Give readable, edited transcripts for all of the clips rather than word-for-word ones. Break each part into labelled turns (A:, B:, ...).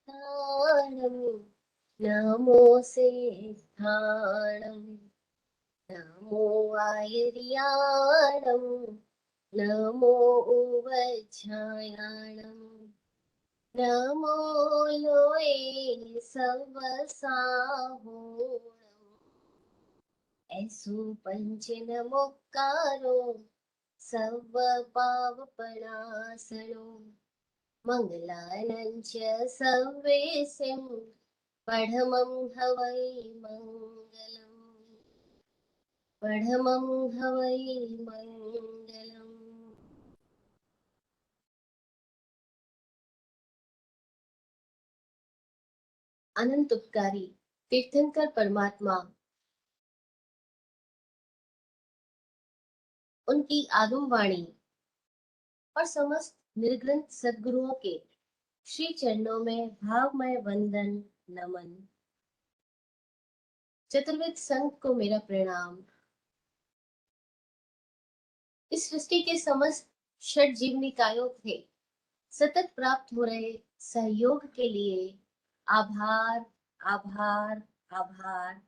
A: स्थानम् नमो सेस्थानम् नमो आयर्याणम् नमो उवच्छायाणम् नमो लोये सवसाहोणम् ऐसु पंच नमोकारो सव पावपणासनो मंगलानं च सर्वेसिं पढमं हवै मंगलम्। अनंत उपकारी तीर्थंकर परमात्मा उनकी आगम वाणी और समस्त निर्ग्रंथ सद्गुरुओं के श्री चरणों में भावमय वंदन नमन। चतुर्वेद संघ को मेरा प्रणाम। इस सृष्टि के समस्त षट जीव निकायों से सतत प्राप्त हो रहे सहयोग के लिए आभार आभार आभार।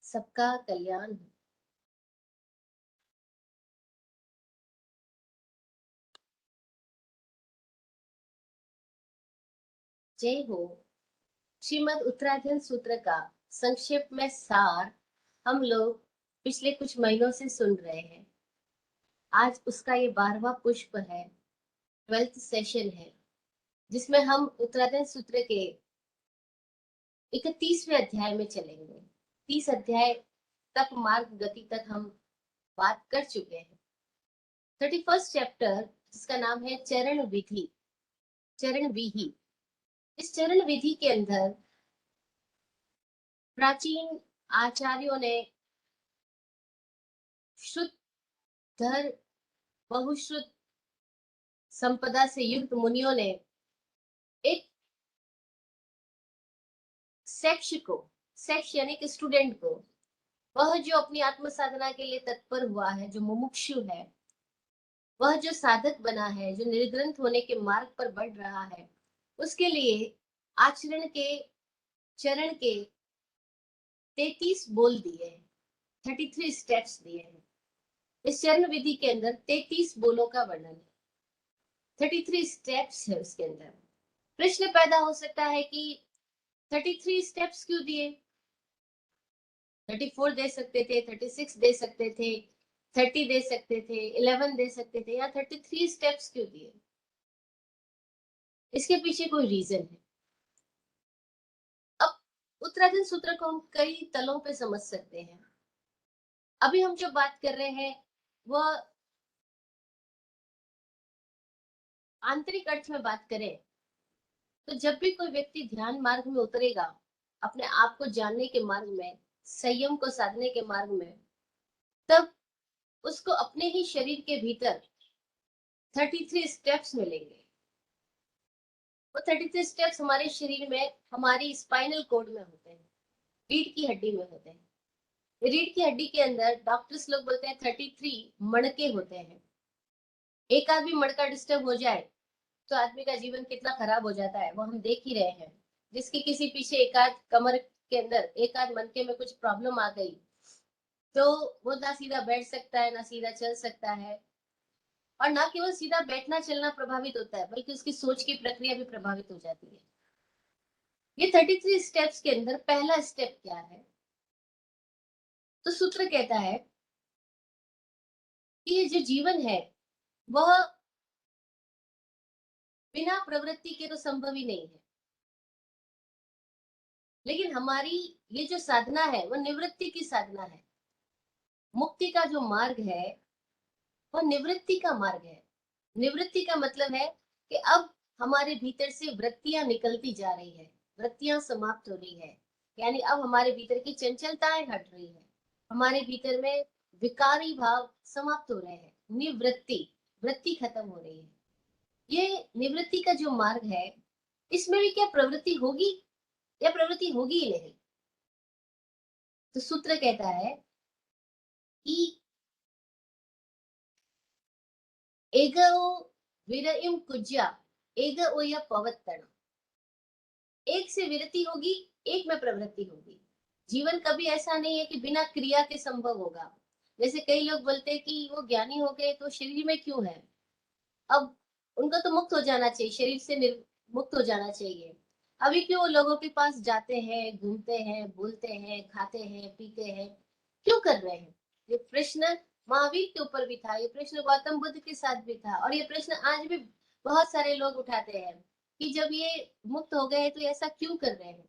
A: सबका कल्याण हो। जय हो। श्रीमद् उत्तराधीन सूत्र का संक्षेप में सार हम लोग पिछले कुछ महीनों से सुन रहे हैं। आज उसका ये 12वां पुष्प है, 12th सेशन है, जिसमें हम उत्तराधीन सूत्र के 31वें अध्याय में चलेंगे। 30 अध्याय तक मार्ग गति तक हम बात कर चुके हैं। 31st चैप्टर जिसका नाम है चरण विधि, चरण विधि। इस चरण विधि के अंदर प्राचीन आचार्यों ने शुद्ध धर बहुश्रुत संपदा से युक्त मुनियों ने एक सेक्ष यानी कि स्टूडेंट को, वह जो अपनी आत्म साधना के लिए तत्पर हुआ है, जो मुमुक्षु है, वह जो साधक बना है, जो निर्ग्रंथ होने के मार्ग पर बढ़ रहा है, उसके लिए आचरण के चरण के 33 बोल दिए हैं, 33 स्टेप्स दिए हैं। इस चरण विधि के अंदर 33 बोलों का वर्णन है, 33 स्टेप्स है उसके अंदर। प्रश्न पैदा हो सकता है कि 33 स्टेप्स क्यों दिए? 34 दे सकते थे, 36 दे सकते थे, 30 दे सकते थे, 11 दे सकते थे, या 33 स्टेप्स क्यों दिए? इसके पीछे कोई रीजन है। अब उत्तराधीन सूत्र को हम कई तलों पे समझ सकते हैं। अभी हम जो बात कर रहे हैं वह आंतरिक अर्थ में बात करें तो जब भी कोई व्यक्ति ध्यान मार्ग में उतरेगा, अपने आप को जानने के मार्ग में, संयम को साधने के मार्ग में, तब उसको अपने ही शरीर के भीतर 33 स्टेप्स मिलेंगे। वो 33 स्टेप्स हमारे शरीर में, हमारी स्पाइनल कोड में होते हैं, रीढ़ की हड्डी में होते हैं। रीढ़ की हड्डी के अंदर डॉक्टर्स लोग बोलते हैं 33 मणके होते हैं। एक आदमी मणका डिस्टर्ब हो जाए तो आदमी का जीवन कितना खराब हो जाता है, वो हम देख ही रहे हैं। जिसकी किसी पीछे एक आध कमर के अंदर, एक आध मनके में कुछ प्रॉब्लम आ गई तो वो ना सीधा बैठ सकता है, ना सीधा चल सकता है, और ना केवल सीधा बैठना चलना प्रभावित होता है, बल्कि उसकी सोच की प्रक्रिया भी प्रभावित हो जाती है। ये 33 स्टेप्स के अंदर पहला स्टेप क्या है? तो सूत्र कहता है कि ये जो जीवन है वह बिना प्रवृत्ति के तो संभव ही नहीं है, लेकिन हमारी ये जो साधना है वह निवृत्ति की साधना है। मुक्ति का जो मार्ग है वह निवृत्ति का मार्ग है। निवृत्ति का मतलब है कि अब हमारे भीतर से वृत्तियां निकलती जा रही है, वृत्तियां समाप्त हो रही है, यानी अब हमारे भीतर की चंचलताएं हट रही है, हमारे भीतर में विकारी भाव समाप्त हो रहे हैं, निवृत्ति, वृत्ति खत्म हो रही है। ये निवृत्ति का जो मार्ग है, इसमें भी क्या प्रवृत्ति होगी या प्रवृत्ति होगी ही नहीं? तो सूत्र कहता है कि एगो विरयम कुज्या एग ओय पवत्तन। एक से विरति होगी, एक में प्रवृत्ति होगी। जीवन कभी ऐसा नहीं है कि बिना क्रिया के संभव होगा। जैसे कई लोग बोलते हैं कि वो ज्ञानी हो गए तो शरीर में क्यों है, अब उनको तो मुक्त हो जाना चाहिए, शरीर से मुक्त हो जाना चाहिए। अभी क्यों लोगों के पास जाते हैं, घूमते हैं, बोलते हैं, खाते हैं, पीते हैं, क्यों कर रहे हैं? ये प्रश्न महावीर के ऊपर भी था, ये प्रश्न गौतम बुद्ध के साथ भी था, और ये प्रश्न आज भी बहुत सारे लोग उठाते हैं कि जब ये मुक्त हो गए तो ऐसा क्यों कर रहे हैं?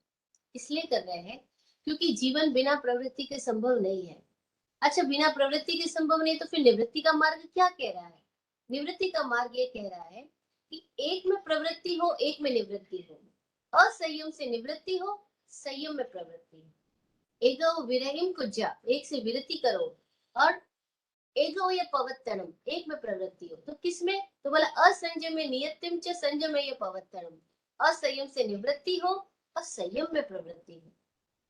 A: इसलिए कर रहे हैं क्योंकि जीवन बिना प्रवृत्ति के संभव नहीं है। अच्छा, बिना प्रवृत्ति के संभव नहीं तो फिर निवृत्ति का मार्ग क्या कह रहा है? निवृत्ति का मार्ग ये कह रहा है कि एक में प्रवृत्ति हो, एक में निवृत्ति हो, असंयम से निवृत्ति हो, संयम में प्रवृत्ति हो। एगो विरहिम कुज्जा, एक से विरति करो, और एगो ये पवत्तनम, एक में प्रवृत्ति हो। तो किसमें? तो बोला असंयम में नियतिम च संयम में ये पवत्तनम, असंयम से निवृत्ति हो और संयम में प्रवृत्ति हो।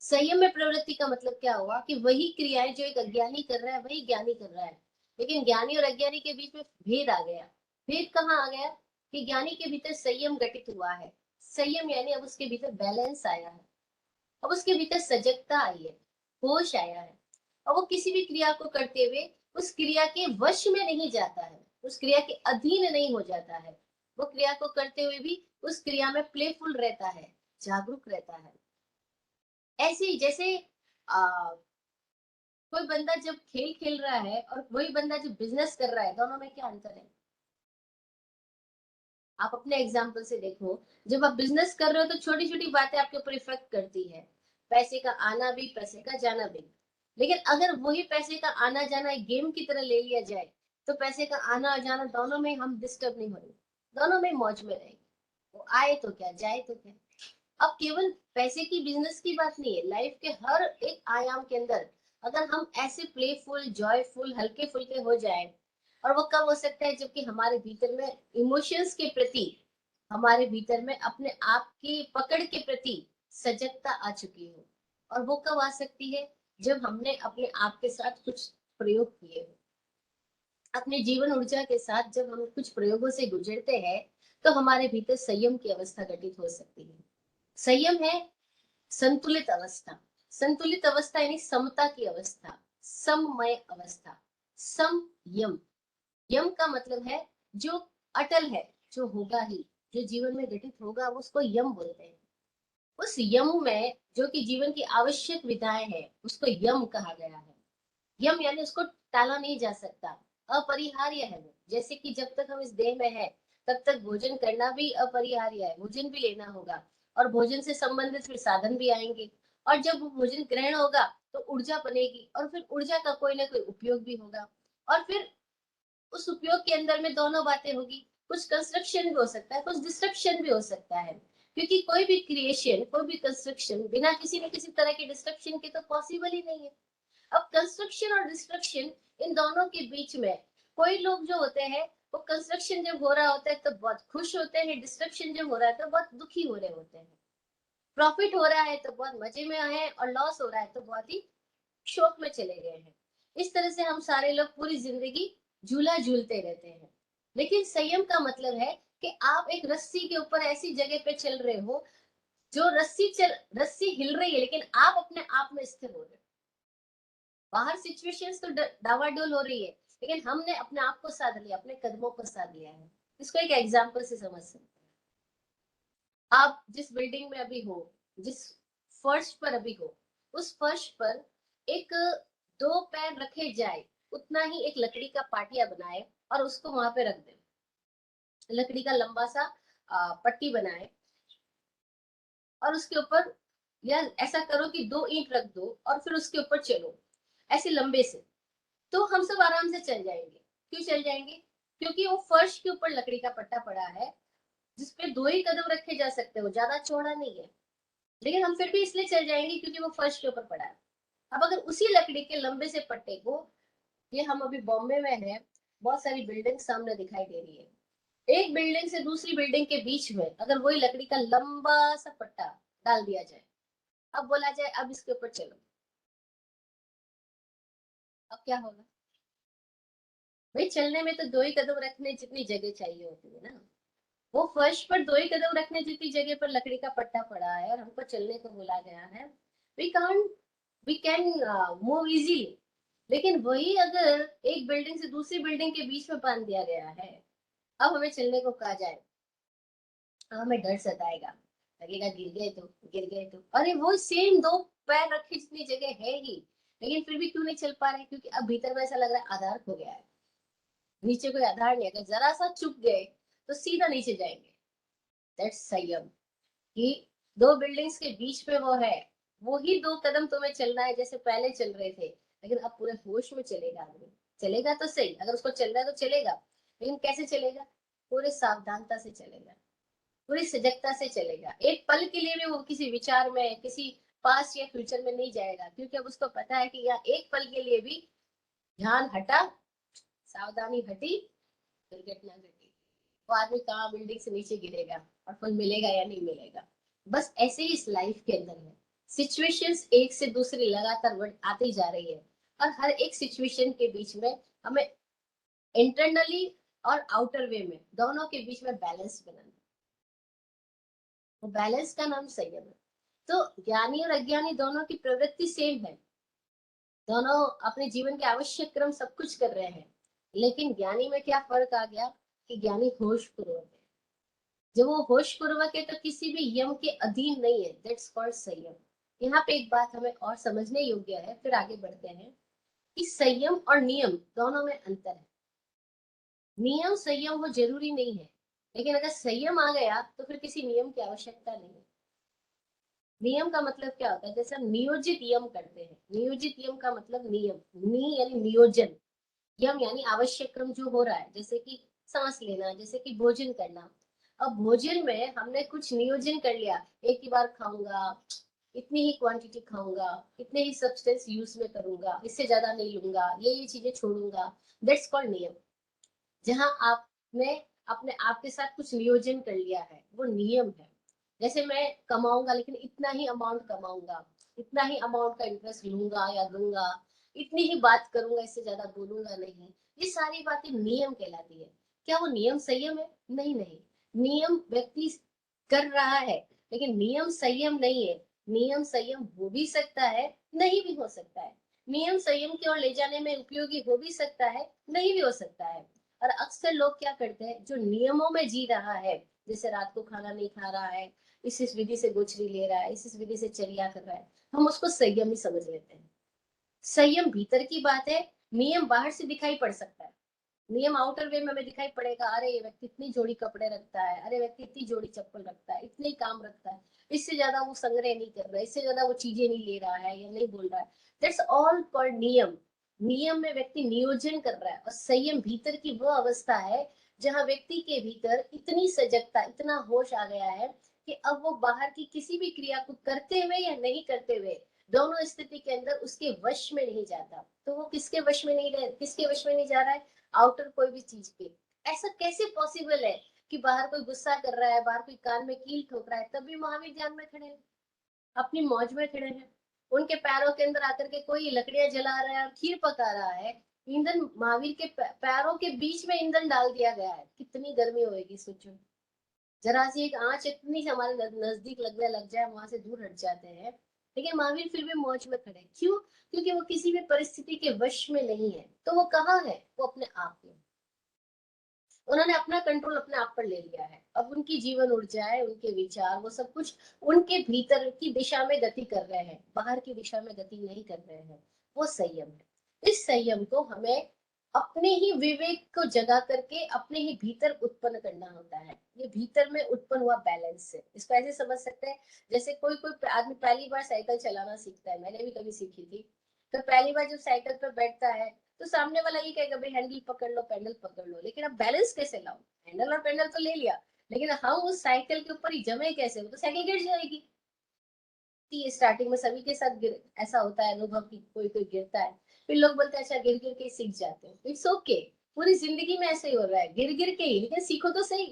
A: संयम में प्रवृत्ति का मतलब क्या हुआ कि वही क्रियाएं जो एक अज्ञानी कर रहा है वही ज्ञानी कर रहा है, लेकिन ज्ञानी और अज्ञानी के बीच में भेद आ गया। भेद कहाँ आ गया? कि ज्ञानी के भीतर संयम घटित हुआ है। संयम यानी अब उसके भीतर बैलेंस आया है, अब उसके भीतर सजगता आई है, होश आया है। और वो किसी भी क्रिया को करते हुए उस क्रिया के वश में नहीं जाता है, उस क्रिया के अधीन नहीं हो जाता है। वो क्रिया को करते हुए भी उस क्रिया में प्लेफुल रहता है, जागरूक रहता है। ऐसे ही जैसे कोई बंदा जब खेल खेल रहा है और वही बंदा जब बिजनेस कर रहा है, दोनों में क्या अंतर है? आप अपने एग्जाम्पल से देखो। जब आप बिजनेस कर रहे हो तो छोटी छोटी बातें आपके ऊपर इफेक्ट करती है, पैसे का आना भी, पैसे का जाना भी। लेकिन अगर वही पैसे का आना जाना एक गेम की तरह ले लिया जाए, तो पैसे का आना और जाना दोनों में हम डिस्टर्ब नहीं होंगे, दोनों में मौज में रहेंगे। वो आए तो क्या, जाए तो क्या। अब केवल पैसे की, बिजनेस की बात नहीं है, लाइफ के हर एक आयाम के अंदर अगर हम ऐसे प्लेफुल, जॉयफुल, हल्के फुल्के हो जाए। और वो कब हो सकता है? जबकि हमारे भीतर में इमोशंस के प्रति, हमारे भीतर में अपने आप की पकड़ के प्रति सजगता आ चुकी हो। और वो कब आ सकती है? जब हमने अपने आप के साथ कुछ प्रयोग किए हो, अपने जीवन ऊर्जा के साथ जब हम कुछ प्रयोगों से गुजरते हैं, तो हमारे भीतर संयम की अवस्था घटित हो सकती है। संयम है संतुलित अवस्था। संतुलित अवस्था यानी समता की अवस्था, सममय अवस्था, सम यम। यम का मतलब है जो अटल है, जो होगा ही, जो जीवन में घटित होगा, उसको यम बोलते हैं। उस यम में जो कि जीवन की आवश्यक विधाएं है, उसको यम कहा गया है। यम यानी उसको टाला नहीं जा सकता, अपरिहार्य है वो। जैसे कि जब तक हम इस देह में है तब तक भोजन करना भी अपरिहार्य है, भोजन भी लेना होगा, और भोजन से संबंधित फिर साधन भी आएंगे। और जब वो भोजन ग्रहण होगा तो ऊर्जा बनेगी, और फिर ऊर्जा का कोई ना कोई उपयोग भी होगा। और फिर उस उपयोग के अंदर में दोनों बातें होगी, कुछ कंस्ट्रक्शन भी हो सकता है, कुछ डिस्ट्रक्शन भी हो सकता है। क्योंकि कोई भी क्रिएशन, कोई भी कंस्ट्रक्शन बिना किसी न किसी तरह के डिस्ट्रक्शन के तो पॉसिबल ही नहीं है। अब कंस्ट्रक्शन और डिस्ट्रक्शन, इन दोनों के बीच में कोई लोग जो होते हैं, वो कंस्ट्रक्शन जब हो रहा होता है तो बहुत खुश होते हैं, डिस्ट्रक्शन जब हो रहा है तो बहुत दुखी हो रहे होते हैं। प्रॉफिट हो रहा है तो बहुत मजे में है, और लॉस हो रहा है तो बहुत ही शोक में चले गए हैं। इस तरह से हम सारे लोग पूरी जिंदगी झूला झूलते रहते हैं। लेकिन संयम का मतलब है कि आप एक रस्सी के ऊपर ऐसी जगह पे चल रहे हो, जो रस्सी हिल रही है लेकिन आप अपने आप में स्थिर हो रहे हो। बाहर सिचुएशंस तो डावाडोल हो रही है, लेकिन हमने अपने आप को साध लिया, अपने कदमों को साध लिया है। इसको एक एग्जांपल से समझ सकते हैं। आप जिस बिल्डिंग में अभी हो, जिस फर्श पर अभी हो, उस फर्श पर एक दो पैर रखे जाए उतना ही एक लकड़ी का पाटिया बनाए और उसको वहां पे रख दे। लकड़ी का लंबा सा पट्टी बनाए, और उसके ऊपर, या ऐसा करो कि दो ईंट रख दो और फिर उसके ऊपर चलो ऐसे लंबे से, तो हम सब आराम से चल जाएंगे। क्यों चल जाएंगे? क्योंकि वो फर्श के ऊपर लकड़ी का पट्टा पड़ा है, जिसपे दो ही कदम रखे जा सकते हो, ज्यादा चौड़ा नहीं है। लेकिन हम फिर भी इसलिए चल जाएंगे क्योंकि वो फर्श के ऊपर पड़ा है। अब अगर उसी लकड़ी के लंबे से पट्टे को, ये हम अभी बॉम्बे में है, बहुत सारी बिल्डिंग सामने दिखाई दे रही है, एक बिल्डिंग से दूसरी बिल्डिंग के बीच में अगर वही लकड़ी का लंबा सा पट्टा डाल दिया जाए, अब बोला जाए अब इसके ऊपर चलो, अब क्या होगा? भाई चलने में तो 2 ही कदम रखने जितनी जगह चाहिए होती है ना। वो फर्श पर 2 ही कदम रखने जितनी जगह पर लकड़ी का पट्टा पड़ा है और हमको चलने को बोला गया है। We can't we can move easily. लेकिन वही अगर एक बिल्डिंग से दूसरी बिल्डिंग के बीच में बांध दिया गया है, अब हमें चलने को कहा जाए, हमें डर सताएगा, लगेगा गिर गए तो अरे वो सेम 2 पैर रखे जितनी जगह है ही, लेकिन फिर भी क्यों नहीं चल पा रहे? क्योंकि अब भीतर में ऐसा लग रहा है आधार खो गया है, नीचे कोई आधार नहीं, अगर जरा सा चुक गए तो सीधा नीचे जाएंगे। दैट्स संयम। कि 2 बिल्डिंग्स के बीच में वो है, वो ही 2 कदम तुम्हें चलना है जैसे पहले चल रहे थे, लेकिन अब पूरे होश में चलेगा आदमी। चलेगा तो सही, अगर उसको चलना है तो चलेगा, लेकिन कैसे चलेगा? पूरे सावधानता से चलेगा, पूरी सजगता से चलेगा। एक पल के लिए भी वो किसी विचार में, किसी पास या फ्यूचर में नहीं जाएगा, क्योंकि अब उसको पता है कि यहाँ एक पल के लिए भी ध्यान हटा, सावधानी हटी, दुर्घटना घटी, वो आदमी कहाँ बिल्डिंग से नीचे गिरेगा और फल मिलेगा या नहीं मिलेगा। बस ऐसे ही इस लाइफ के अंदर है, सिचुएशंस एक से दूसरी लगातार बढ़ आती जा रही है, और हर एक सिचुएशन के बीच में हमें इंटरनली और आउटर वे में दोनों के बीच में बैलेंस बनाना है। वो बैलेंस का नाम संयम है। तो ज्ञानी और अज्ञानी दोनों की प्रवृत्ति सेम है, दोनों अपने जीवन के आवश्यक क्रम सब कुछ कर रहे हैं, लेकिन ज्ञानी में क्या फर्क आ गया कि ज्ञानी होश पूर्वक है। जब वो होश पूर्वक है तो किसी भी यम के अधीन नहीं है, दैट्स कॉल्ड संयम। यहाँ पे एक बात हमें और समझने योग्य है, फिर आगे बढ़ते हैं, कि संयम और नियम दोनों में अंतर है। नियम संयम वो जरूरी नहीं है, लेकिन अगर संयम आ गया तो फिर किसी नियम की आवश्यकता नहीं है। नियम का मतलब क्या होता है? जैसे हम नियोजित यम करते हैं, नियोजित यम का मतलब नियम, नी यानी नियोजन, यम यानी आवश्यक क्रम जो हो रहा है, जैसे कि सांस लेना, जैसे कि भोजन करना। अब भोजन में हमने कुछ नियोजन कर लिया, एक ही बार खाऊंगा, इतनी ही क्वांटिटी खाऊंगा, इतने ही सब्सटेंस यूज में करूंगा, इससे ज्यादा नहीं लूंगा, ये चीजें छोड़ूंगा, दैट्स कॉल्ड नियम। जहां आपने अपने आप के साथ कुछ नियोजन कर लिया है, वो नियम है। जैसे मैं कमाऊंगा लेकिन इतना ही अमाउंट कमाऊंगा, इतना ही अमाउंट का इंटरेस्ट लूंगा या दूंगा, इतनी ही बात करूंगा, इससे ज्यादा बोलूंगा नहीं, ये सारी बातें नियम कहलाती है। क्या वो नियम संयम है? नहीं नहीं, नियम व्यक्ति कर रहा है, लेकिन नियम संयम नहीं है। नियम संयम हो भी सकता है, नहीं भी हो सकता है। नियम संयम की ओर ले जाने में उपयोगी हो भी सकता है, नहीं भी हो सकता है। और अक्सर लोग क्या करते हैं, जो नियमों में जी रहा है, जैसे रात को खाना नहीं खा रहा है, इस विधि से गोचरी ले रहा है, इस विधि से चर्या कर रहा है, हम उसको संयम ही समझ लेते हैं। संयम भीतर की बात है, नियम बाहर से दिखाई पड़ सकता है। नियम आउटर वे में हमें दिखाई पड़ेगा, अरे ये व्यक्ति इतनी जोड़ी कपड़े रखता है, अरे व्यक्ति इतनी जोड़ी चप्पल रखता है, इतने ही काम रखता है, इससे ज्यादा वो संग्रह नहीं कर रहा है, इससे ज्यादा वो चीजें नहीं ले रहा है या नहीं बोल रहा है, दैट्स ऑल कॉल्ड नियम। नियम में व्यक्ति नियोजन कर रहा है, और संयम भीतर की वो अवस्था है जहां व्यक्ति के भीतर इतनी सजगता, इतना होश आ गया है कि अब वो बाहर की किसी भी क्रिया को करते हुए या नहीं करते हुए, दोनों स्थिति के अंदर उसके वश में नहीं जाता। तो वो किसके वश में नहीं रह, किसके वश में नहीं जा रहा है? आउटर कोई भी चीज पे। ऐसा कैसे पॉसिबल है कि बाहर कोई गुस्सा कर रहा है, बाहर कोई कान में कील ठोक रहा है, तब भी महावीर ध्यान में खड़े हैं, अपनी मौज में खड़े हैं। उनके पैरों के अंदर आकर के कोई लकड़ियां जला रहा है और खीर पका रहा है, ईंधन महावीर के पैरों के बीच में ईंधन डाल दिया गया है, कितनी गर्मी होगी सोचो। जरा सी एक आंच इतनी से हमारे नजदीक लगने लग जाए, वहां से दूर हट जाते हैं, लेकिन महावीर फिर भी मौज में खड़े। क्यों? क्योंकि वो किसी भी परिस्थिति के वश में नहीं है। तो वो कहाँ है? वो अपने आप में। उन्होंने अपना कंट्रोल अपने आप पर ले लिया है। अब उनकी जीवन ऊर्जा है, उनके विचार, वो सब कुछ उनके भीतर की दिशा में गति कर रहे हैं, बाहर की दिशा में गति नहीं कर रहे हैं। वो संयम है। इस संयम को हमें अपने ही विवेक को जगा करके अपने ही भीतर उत्पन्न करना होता है। ये भीतर में उत्पन्न हुआ बैलेंस है। इसको ऐसे समझ सकते हैं, जैसे कोई कोई आदमी पहली बार साइकिल चलाना सीखता है, मैंने भी कभी सीखी थी, तो पहली बार जब साइकिल पर बैठता है तो सामने वाला ये कहेगा भाई हैंडल पकड़ लो, पैडल पकड़ लो, लेकिन अब बैलेंस कैसे लाओ? हैंडल और पैडल तो ले लिया, लेकिन हम उस साइकिल के ऊपर ही जमे कैसे? वो तो साइकिल गिर जाएगी। कि स्टार्टिंग में सभी के साथ ऐसा होता है अनुभव कि कोई कोई गिरता है, फिर लोग बोलते हैं अच्छा गिर गिर के ही सीख जाते हैं, इट्स ओके। पूरी जिंदगी में ऐसे ही हो रहा है, गिर गिर के ही, लेकिन सीखो तो सही।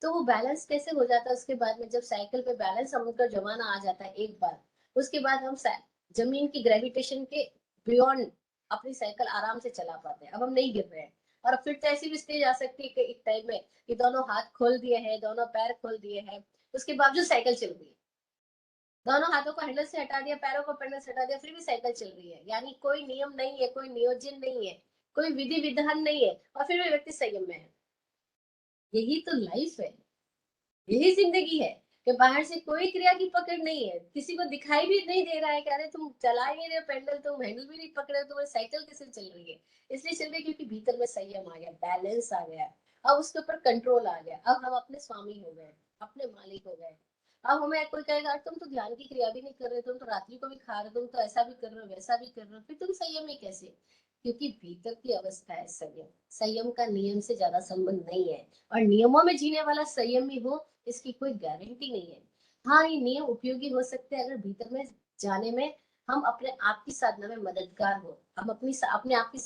A: तो वो बैलेंस कैसे हो जाता है उसके बाद में, जब साइकिल पे बैलेंस हम का जमाना आ जाता है एक बार, उसके बाद हम जमीन की ग्रेविटेशन के बियॉन्ड अपनी साइकिल आराम से चला पाते हैं, अब हम नहीं गिर रहे हैं। और फिर तो ऐसी भी स्टेज आ सकती है कि एक टाइम में कि दोनों हाथ खोल दिए हैं, दोनों पैर खोल दिए हैं, उसके बावजूद साइकिल चल रही है। दोनों हाथों को हैंडल से हटा दिया, पैरों को पैडल से हटा दिया, फिर भी साइकिल चल रही है। यानी कोई नियम नहीं है, कोई नियोजन नहीं है, कोई विधि विधान नहीं है, और फिर भी व्यक्ति संयम में है। यही तो लाइफ है, यही जिंदगी है कि बाहर से कोई क्रिया की पकड़ नहीं है, किसी को दिखाई भी नहीं दे रहा है कि अरे तुम चला ही नहीं रहे पेंडल, तुम हैंडल भी नहीं पकड़े, तुम्हारी साइकिल कैसे चल रही है। इसलिए चल रही है क्योंकि भीतर में संयम आ गया, बैलेंस आ गया, अब उसके ऊपर कंट्रोल आ गया, अब हम अपने स्वामी हो गए, अपने मालिक हो गए। अब हमें कोई कहेगा तुम तो ध्यान की क्रिया भी नहीं कर रहे, तुम तो रात्रि को भी खा रहे हो, तुम तो ऐसा भी कर रहे हो, वैसा भी कर रहे हो, फिर तुम संयम ही कैसे। क्योंकि भीतर की अवस्था है संयम। संयम का नियम से ज्यादा संबंध नहीं है, और नियमों में जीने वाला संयमी हो इसकी कोई गारंटी नहीं है। हाँ, ये नियम उपयोगी हो सकते हैं अगर भीतर में जाने में हम अपने आप की साधना में मददगार हो, हम अपने आप की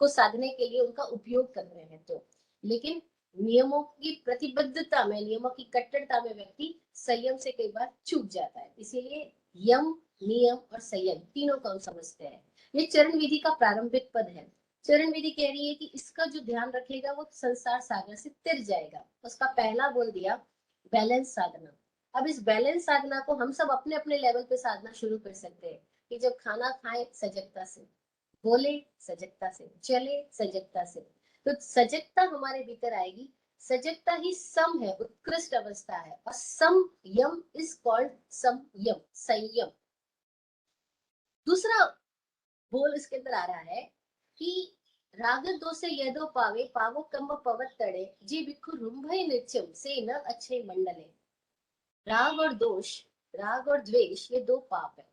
A: को साधने के लिए उनका उपयोग कर रहे हैं तो। लेकिन नियमों की प्रतिबद्धता में, नियमों की कट्टरता में व्यक्ति संयम से कई बार चूक जाता है। इसीलिए यम, नियम और संयम तीनों को हम समझते हैं। ये चरण विधि का प्रारंभिक पद है। चरण विधि कह रही है कि इसका जो ध्यान रखेगा वो संसार सागर से तिर जाएगा। उसका पहला बोल दिया बैलेंस साधना। अब इस बैलेंस साधना को हम सब अपने अपने लेवल पे साधना शुरू कर सकते हैं कि जब खाना खाएं सजगता से, बोले सजगता से, चले सजगता से। तो सजगता हमारे भीतर आएगी। सजगता ही सम है, उत्कृष्ट अवस्था है, और सम यम इज कॉल्ड संयम, संयम। दूसरा बोल इसके अंदर आ रहा है कि राग दो से यह दो पावे, पावो कम पवत तड़े, जी बिखु रुंभई नित्यम से न अच्छे मंडले। राग और दोष, राग और द्वेष, ये दो पाप है,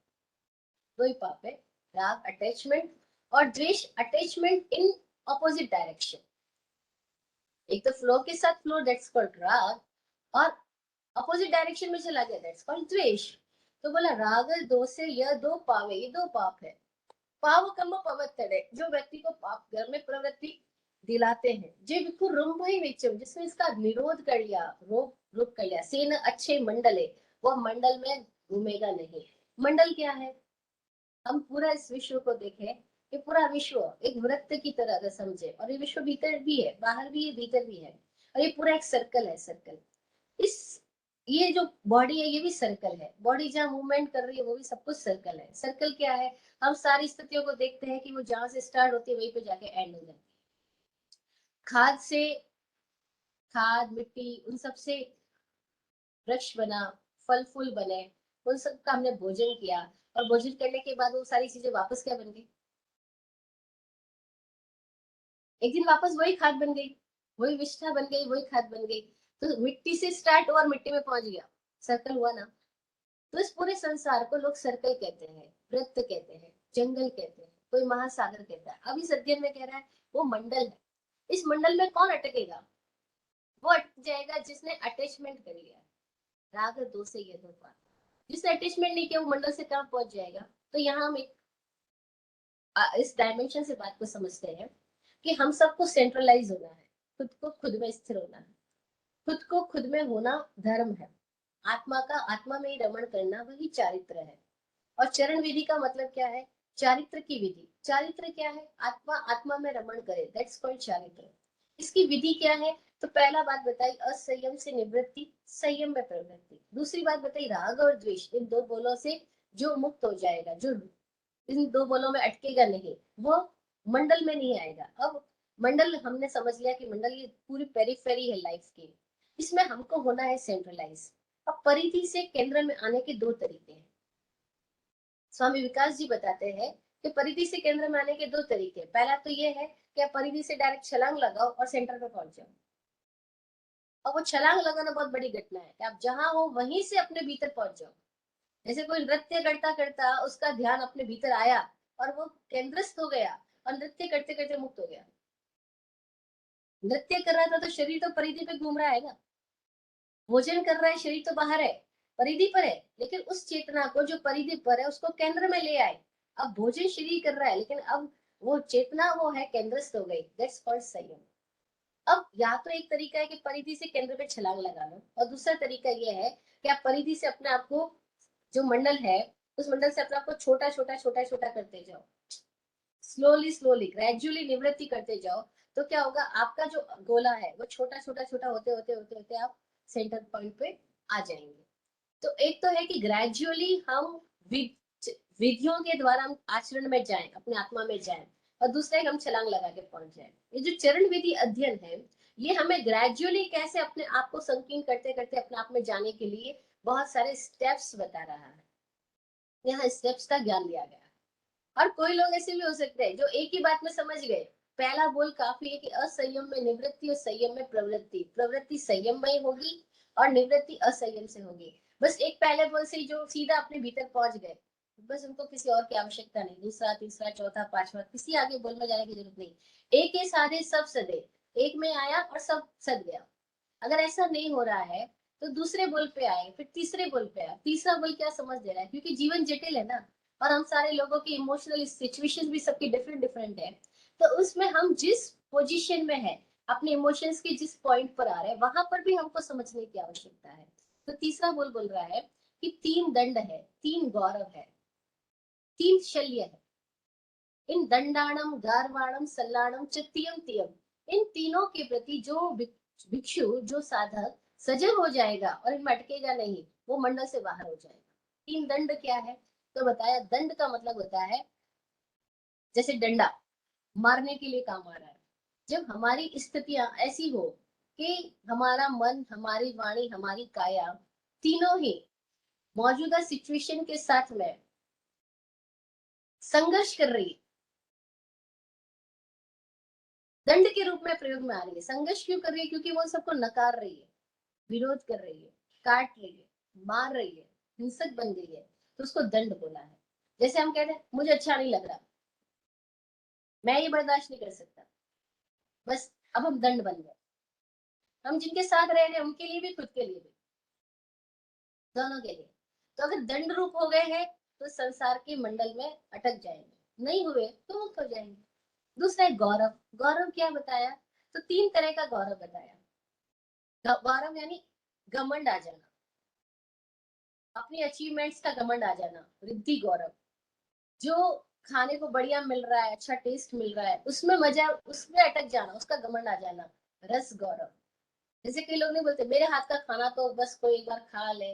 A: दो ही पाप है। राग अटैचमेंट, और द्वेष अटैचमेंट इन ऑपोजिट डायरेक्शन। एक तो फ्लो के साथ फ्लो, दैट्स कॉल्ड राग, और अपोजिट डायरेक्शन में चला गया, दैट्स कॉल्ड द्वेष। तो बोला राग दो से यह दो पावे, ये दो पाप है। पाव कर्म पवत्तड़े, जो व्यक्ति को पाप कर्म में प्रवृत्ति दिलाते हैं, जे विखु रुंभई विचम, जिसने इसका निरोध कर लिया, रोक रोक कर लिया, सेन अच्छे मंडले, वो मंडल में घूमेगा नहीं। मंडल क्या है? हम पूरा इस विश्व को देखें, ये पूरा विश्व एक वृत्त की तरह अगर समझे, और ये विश्व भीतर भी है, बाहर भी है, भीतर भी है, और ये पूरा एक सर्कल है, सर्कल। इस ये जो बॉडी है ये भी सर्कल है, बॉडी जहाँ मूवमेंट कर रही है वो भी सब कुछ सर्कल है। सर्कल क्या है? हम सारी स्थितियों को देखते हैं कि वो जहां से स्टार्ट होती है वहीं पे जाके एंड हो जाती है। खाद से, खाद मिट्टी उन सब से वृक्ष बना, फल फूल बने, उन सब का हमने भोजन किया, और भोजन करने के बाद वो सारी चीजें वापस क्या बन गई? एक दिन वापस वही खाद बन गई, वही विष्ठा बन गई, वही खाद बन गई। तो मिट्टी से स्टार्ट और मिट्टी में पहुंच गया, सर्कल हुआ ना। तो इस पूरे संसार को लोग सर्कल कहते हैं, वृत्त कहते हैं, जंगल कहते हैं, कोई महासागर कहता है। अब इस अध्ययन में कह रहा है वो मंडल है। इस मंडल में कौन अटकेगा? वो अटक जाएगा जिसने अटैचमेंट कर लिया। राग दो से ये दो पार, जिसने अटैचमेंट नहीं किया वो मंडल से कहाँ पहुंच जाएगा। तो यहाँ हम एक इस डायमेंशन से बात को समझते हैं कि हम सबको सेंट्रलाइज होना है, खुद को खुद में स्थिर होना है, खुद को खुद में होना धर्म है। आत्मा का आत्मा में ही रमण करना वही चारित्र है। और चरण विधि का मतलब क्या है? चारित्र की विधि। चारित्र क्या है? आत्मा आत्मा में रमण करे, दैट्स कॉल्ड चारित्र। इसकी विधि क्या है? तो पहला बात बताई असंयम से निवृत्ति, संयम में प्रवृत्ति। दूसरी बात बताई राग और द्वेष, इन दो बोलों से जो मुक्त हो जाएगा, जो इन दो बोलों में अटकेगा नहीं, वो मंडल में नहीं आएगा। अब मंडल हमने समझ लिया कि मंडल ये पूरी पेरिफेरी है लाइफ की, इसमें हमको होना है सेंट्रलाइज। अब परिधि से केंद्र में आने के दो तरीके हैं। स्वामी विकास जी बताते हैं कि परिधि से केंद्र में आने के दो तरीके। पहला तो ये है कि आप परिधि से डायरेक्ट छलांग लगाओ और सेंटर पे पहुंच जाओ। और वो छलांग लगाना बहुत बड़ी घटना है कि आप जहां हो वहीं से अपने भीतर पहुंच जाओ। जैसे कोई नृत्य करता करता उसका ध्यान अपने भीतर आया और वो केंद्रस्थ हो गया, और नृत्य करते करते मुक्त हो गया। नृत्य कर रहा था तो शरीर तो परिधि पे घूम रहा है ना, भोजन कर रहा है शरीर तो बाहर है, परिधि पर है, लेकिन उस चेतना को जो परिधि पर है उसको केंद्र में ले आए। अब भोजन शरीर कर रहा है, लेकिन अब वो चेतना वो है केंद्रस्थ हो गई, दैट्स कॉल्ड संयम। अब या तो एक तरीका है कि परिधि से केंद्र पे छलांग लगा लो, और दूसरा तरीका ये है कि आप परिधि से अपने आप को, जो मंडल है उस मंडल से अपने आप को छोटा छोटा छोटा छोटा करते जाओ, स्लोली स्लोली ग्रेजुअली निवृत्ति करते जाओ। तो क्या होगा, आपका जो गोला है वो छोटा छोटा छोटा होते होते होते होते आप सेंटर पॉइंट पे आ जाएंगे। तो एक तो है कि ग्रेजुअली हम विधियों के द्वारा हम आचरण में जाएं, अपने आत्मा में जाएं, और दूसरा है कि हम छलांग लगा के पहुंच जाएं। ये जो चरण विधि अध्ययन है, ये हमें ग्रेजुअली कैसे अपने आप को संकीर्ण करते करते अपने आप में जाने के लिए बहुत सारे स्टेप्स बता रहा है। यहाँ स्टेप्स का ज्ञान दिया गया है। और कोई लोग ऐसे भी हो सकते हैं जो एक ही बात में समझ गए, पहला बोल काफी है कि असंयम में निवृत्ति और संयम में प्रवृत्ति, प्रवृत्ति संयम में होगी और निवृत्ति असंयम से होगी। बस एक पहले बोल से जो सीधा अपने भीतर पहुंच गए, बस उनको किसी और की आवश्यकता नहीं, दूसरा तीसरा चौथा पांचवा किसी आगे बोल में जाने की जरूरत नहीं। एक ही साधे सब सदे, एक में आया और सब सद गया। अगर ऐसा नहीं हो रहा है तो दूसरे बोल पे आए, फिर तीसरे बोल पे आए। तीसरा बोल क्या समझ दे रहा है, क्योंकि जीवन जटिल है ना, और हम सारे लोगों की इमोशनल सिचुएशन भी सबकी डिफरेंट डिफरेंट है। तो उसमें हम जिस पोजीशन में है, अपने इमोशंस के जिस पॉइंट पर आ रहे हैं, वहां पर भी हमको समझने की आवश्यकता है। तो तीसरा बोल बोल रहा है कि तीन दंड है, तीन गौरव है, तीन शल्य है। इन दंडाणम गारवाणम सल्लाणम चतियम तियम, इन तीनों के प्रति जो भिक्षु, जो साधक सजग हो जाएगा और इनमें अटकेगा नहीं, वो मंडल से बाहर हो जाएगा। तीन दंड क्या है, तो बताया दंड का मतलब होता है जैसे डंडा मारने के लिए काम आ रहा है। जब हमारी स्थितियां ऐसी हो कि हमारा मन, हमारी वाणी, हमारी काया तीनों ही मौजूदा सिचुएशन के साथ में संघर्ष कर रही है, दंड के रूप में प्रयोग में आ रही है। संघर्ष क्यों कर रही है, क्योंकि वो सबको नकार रही है, विरोध कर रही है, काट रही है, मार रही है, हिंसक बन गई है, तो उसको दंड बोला है। जैसे हम कहते हैं मुझे अच्छा नहीं लग रहा, मैं ये बर्दाश्त नहीं कर सकता, बस अब हम दंड बन गए। हम जिनके साथ रह रहे हैं उनके लिए भी, खुद के लिए भी, दोनों के लिए। तो अगर दंड रूप हो गए हैं तो संसार के मंडल में अटक जाएंगे, नहीं हुए तो मुक्त हो जाएंगे। दूसरा है गौरव। गौरव क्या बताया, तो तीन तरह का गौरव बताया। गौरव यानी घमंड आ जाना, अपनी अचीवमेंट्स का घमंड आ जाना, रिद्धि गौरव। जो खाने को बढ़िया मिल रहा है, अच्छा टेस्ट मिल रहा है, उसमें मजा, उसमें अटक जाना, उसका घमंड आ जाना, रस गौरव। जैसे कई लोग नहीं बोलते मेरे हाथ का खाना तो बस कोई एक बार खा ले।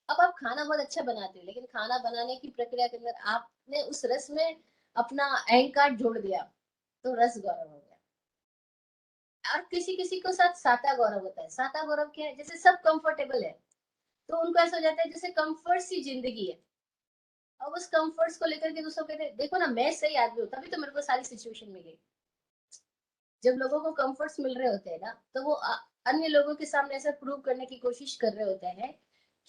A: अब आप खाना बहुत अच्छा बनाते हो, लेकिन खाना बनाने की प्रक्रिया के अंदर आपने उस रस में अपना अहंकार जोड़ दिया, तो रस गौरव हो गया। और किसी किसी को साथ साता गौरव होता है। साता गौरव क्या है, जैसे सब कंफर्टेबल है तो उनको ऐसा हो जाता है जैसे कंफर्ट सी जिंदगी है। अब उस कंफर्ट्स को लेकर के दूसरों कहते हैं देखो ना मैं सही आदमी हूँ, तभी तो मेरे को सारी सिचुएशन मिली। जब लोगों को कंफर्ट्स मिल रहे होते हैं ना, तो वो अन्य लोगों के सामने ऐसा प्रूव करने की कोशिश कर रहे होते हैं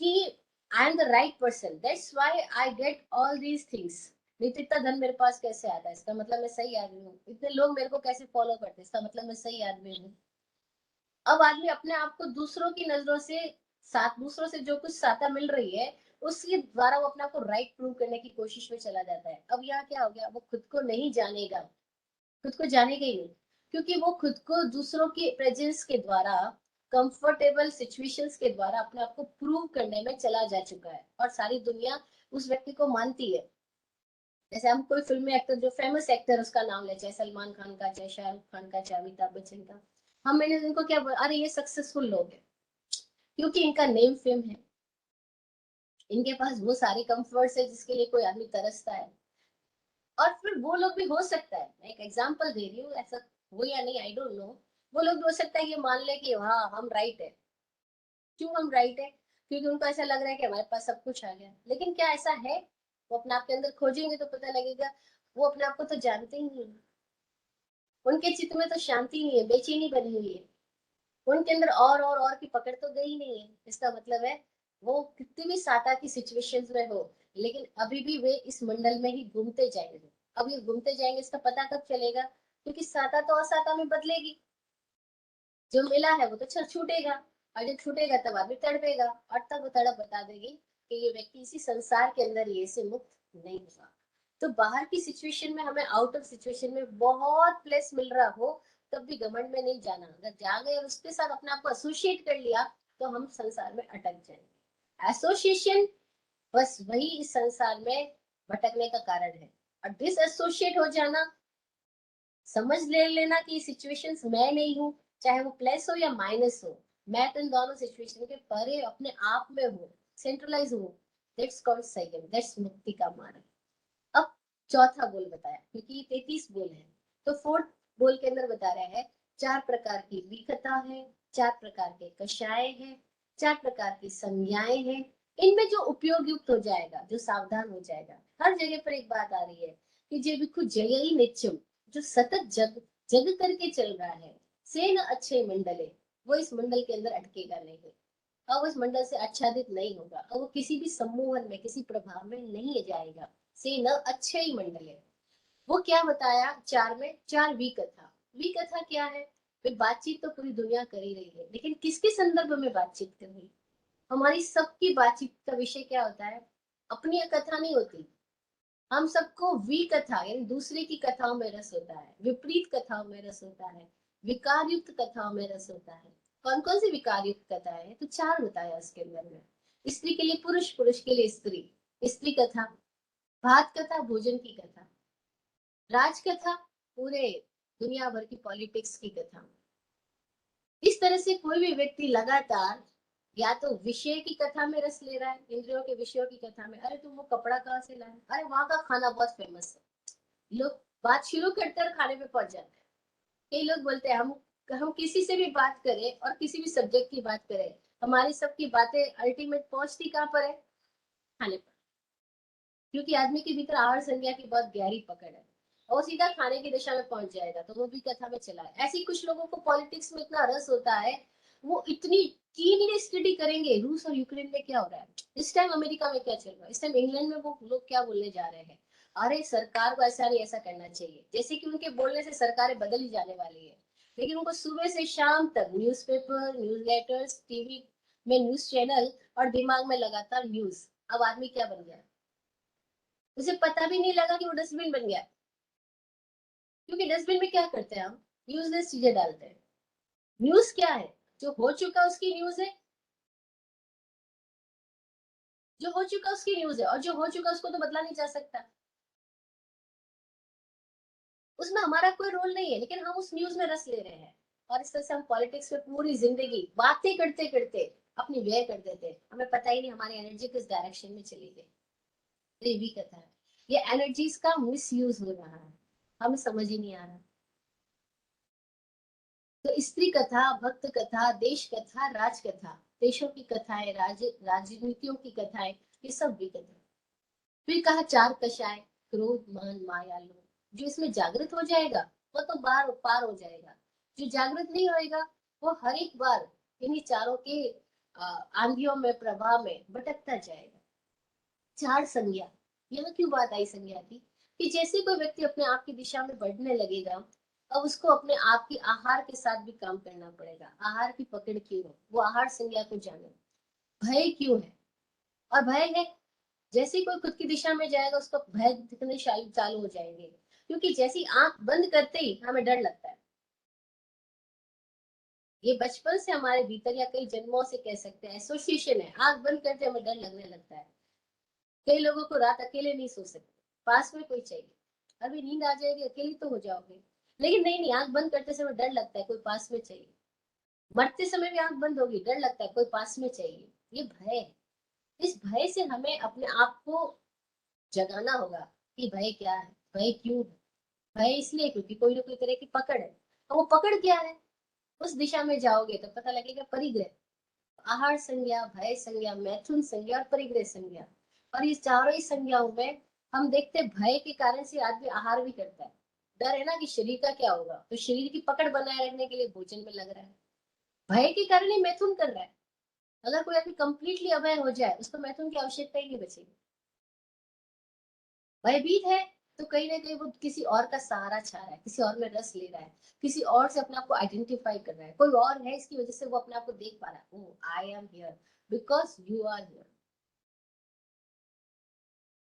A: कि I am the right person, that's why I get all these things. नहीं तो इतना धन मेरे पास कैसे आता है, इसका मतलब मैं सही आदमी हूँ। इतने लोग मेरे को कैसे फॉलो करते हैं, इसका मतलब मैं सही आदमी हूँ। अब आदमी अपने आप को दूसरों की नजरों से, साथ दूसरों से जो कुछ सहायता मिल रही है उसके द्वारा वो अपने आप को राइट प्रूव करने की कोशिश में चला जाता है। अब यहाँ क्या हो गया, वो खुद को नहीं जानेगा, खुद को जानेगा ही नहीं, क्योंकि वो खुद को दूसरों के प्रेजेंस के द्वारा, कंफर्टेबल सिचुएशंस के द्वारा अपने आप को प्रूव करने में चला जा चुका है, और सारी दुनिया उस व्यक्ति को मानती है। जैसे हम कोई फिल्मी एक्टर, जो फेमस एक्टर, उसका नाम ले, चाहे सलमान खान का, चाहे शाहरुख खान का, चाहे अमिताभ बच्चन का, हम मैंने उनको क्या बोला, अरे ये सक्सेसफुल लोग हैं, क्योंकि इनका नेम फेम है, इनके पास वो सारी कंफर्ट्स है जिसके लिए कोई आदमी तरसता है। और फिर वो लोग भी हो सकता है, मैं एक एग्जांपल दे रही हूँ, ऐसा हो या नहीं आई डोंट नो, वो लोग भी हो सकता है ये मान ले कि हाँ हम राइट है। क्यों हम राइट है, क्योंकि उनको ऐसा लग रहा है कि हमारे पास सब कुछ आ गया। लेकिन क्या ऐसा है, वो अपने आप के अंदर खोजेंगे तो पता लगेगा, वो अपने आप को तो जानते ही नहीं। उनके चित्त में तो शांति नहीं है, बेचैनी बनी हुई है। उनके अंदर और की पकड़ तो गई नहीं है। इसका मतलब है वो कितनी भी साता की सिचुएशंस में हो, लेकिन अभी भी वे इस मंडल में ही घूमते जाएंगे। अब ये घूमते जाएंगे, इसका पता कब चलेगा, क्योंकि साता तो असाता में बदलेगी। जो मिला है वो तो छूटेगा, और जब छूटेगा तब आदमी तड़पेगा, और तब वो तड़प बता देगी कि ये व्यक्ति इसी संसार के अंदर ये से मुक्त नहीं हुआ। तो बाहर की सिचुएशन में, हमें आउट ऑफ सिचुएशन में बहुत प्लेस मिल रहा हो, तब भी घमंड में नहीं जाना। अगर जा गए और उसके साथ अपने आप को एसोसिएट कर लिया, तो हम संसार में अटक जाएंगे। एसोसिएशन बस वही इस संसार में भटकने का कारण है। और डिस एसोसिएट हो जाना, समझ ले लेना कि सिचुएशंस मैं नहीं हूँ, चाहे वो प्लस हो या माइनस हो, मैं तो इन दोनों सिचुएशन के परे अपने आप में हूँ, सेंट्रलाइज हूँ। दैट्स कॉल्ड संयम, दैट्स मुक्ति का मार्ग। अब चौथा बोल बताया, क्योंकि 33 बोल है, तो फोर्थ बोल के अंदर बता रहा है 4 प्रकार की विकता है, 4 प्रकार के कषाय है, 4 प्रकार की संज्ञाएं हैं। इनमें जो उपयोग युक्त हो जाएगा, जो सावधान हो जाएगा, हर जगह पर एक बात आ रही है कि जे भिक्खु जयई नित्यम, जो सतत जग जग करके चल रहा है, से न अच्छे मंडले, वो इस मंडल के अंदर अटकेगा नहीं, अब उस मंडल से आच्छादित नहीं होगा, अब वो किसी भी सम्मोहन में, किसी प्रभाव में नहीं जाएगा। से न अच्छे ही मंडल है। वो क्या बताया, 4 में 4 विकथा। विकथा क्या है? वे बातचीत तो पूरी दुनिया कर ही रही है, लेकिन किसके संदर्भ में बातचीत कर रही है? हमारी सबकी बातचीत का विषय क्या होता है? अपनी कथा नहीं होती। हम सबको विकथा यानी दूसरे की कथाओं में रस होता है, विपरीत कथाओं में रस होता है, विकार युक्त कथाओं में रस होता है। कौन कौन सी विकार युक्त कथा है? तो 4 बताया उसके अंदर में। स्त्री के लिए पुरुष, पुरुष के लिए स्त्री, स्त्री कथा। भात कथा, भोजन की कथा। राज कथा, पूरे दुनिया भर की पॉलिटिक्स की कथा। इस तरह से कोई भी व्यक्ति लगातार या तो विषय की कथा में रस ले रहा है, इंद्रियों के विषयों की कथा में, अरे तुम वो कपड़ा कहाँ से लाए, अरे वहां का खाना बहुत फेमस है, लोग बात शुरू करते हैं और खाने पे पहुंच जाते हैं। कई लोग बोलते हैं हम किसी से भी बात करें और किसी भी सब्जेक्ट की बात करें, हमारी सबकी बातें अल्टीमेट पहुंचती कहाँ पर है? खाने पर। क्योंकि आदमी के भीतर आहार संज्ञा की बहुत गहरी पकड़ है, और सीधा खाने की दिशा में पहुंच जाएगा, तो वो भी कथा में चला है। ऐसे कुछ लोगों को पॉलिटिक्स में इतना रस होता है, वो इतनी कीनली स्टडी करेंगे रूस और यूक्रेन में क्या हो रहा है, इस टाइम अमेरिका में क्या चल रहा है, इस टाइम इंग्लैंड में वो लोग क्या बोलने जा रहे हैं। अरे सरकार को ऐसा नहीं, ऐसा करना चाहिए, जैसे कि उनके बोलने से सरकारें बदल ही जाने वाली है। लेकिन उनको सुबह से शाम तक न्यूज़पेपर, न्यूज लेटर्स, टीवी में न्यूज चैनल, और दिमाग में लगातार न्यूज। अब आदमी क्या बन गया, उसे पता भी नहीं लगा कि वो डस्टबिन बन गया। क्योंकि डस्टबिन में क्या करते हैं हम? यूजलेस चीजें डालते हैं। न्यूज क्या है? जो हो चुका उसकी न्यूज है, जो हो चुका उसकी न्यूज है, और जो हो चुका उसको तो बदला नहीं जा सकता। उसमें हमारा कोई रोल नहीं है, लेकिन हम उस न्यूज में रस ले रहे हैं। और इस तरह से हम पॉलिटिक्स में पूरी जिंदगी बातें करते करते अपनी व्यय कर देते हैं, हमें पता ही नहीं हमारी एनर्जी किस डायरेक्शन में चली गई। ये भी कथा है, ये एनर्जीज का मिस यूज हो रहा है, हमें समझ ही नहीं आ रहा। तो स्त्री कथा, भक्त कथा, देश कथा, राज कथा, देशों की कथाएं, राजनीतियों की कथाएं, ये सब भी कथा। फिर कहा 4 कषाय, क्रोध, मान, माया, लोभ। जो इसमें जागृत हो जाएगा वो तो बार पार हो जाएगा, जो जागृत नहीं होएगा वो हर एक बार इन्हीं चारों के आंधियों में, प्रवाह में भटकता जाएगा। 4 संज्ञा, यहाँ क्यों बात आई संज्ञा की? कि जैसे कोई व्यक्ति अपने आप की दिशा में बढ़ने लगेगा, अब उसको अपने आप की आहार के साथ भी काम करना पड़ेगा। आहार की पकड़ क्यों है, वो आहार संज्ञा को जाने। भय क्यों है? और भय है, जैसे ही कोई खुद की दिशा में जाएगा उसको भय दिखने चालू हो जाएंगे। क्योंकि जैसी आंख बंद करते ही हमें डर लगता है। ये बचपन से हमारे भीतर, या कई जन्मों से कह सकते हैं, एसोसिएशन है। आंख बंद करते हमें डर लगने लगता है। कई लोगों को रात अकेले नहीं सो सकते, पास में कोई चाहिए। अभी नींद आ जाएगी, अकेली तो हो जाओगे, लेकिन नहीं नहीं, आंख बंद करते समय डर लगता है, कोई पास में चाहिए। मरते समय भी आंख बंद होगी, डर लगता है, कोई पास में चाहिए। ये भय है। इस भय से हमें अपने आप को जगाना होगा कि भय क्या है, भय क्यों है। भय इसलिए क्योंकि कोई ना कोई तरह की पकड़ है, और वो पकड़ क्या है? उस दिशा में जाओगे तो पता लगेगा, परिग्रह। आहार संज्ञा, भय संज्ञा, मैथुन संज्ञा और परिग्रह संज्ञा। और ये चारों ही संज्ञाओं में हम देखते हैं भय के कारण से आदमी आहार भी करता है। डर है ना कि शरीर का क्या होगा, तो शरीर की पकड़ बनाए रखने के लिए भोजन में लग रहा है। भय के कारण ही मैथुन कर रहा है। अगर कोई आदमी कंप्लीटली अभय हो जाए, उसको मैथुन की आवश्यकता ही नहीं बचेगी। भयभीत है तो कहीं ना कहीं वो किसी और का सहारा चाह रहा है, किसी और में रस ले रहा है, किसी और से अपने आप को आइडेंटिफाई कर रहा है। कोई और है, इसकी वजह से वो अपने आप को देख पा रहा है, O I am here because you are here.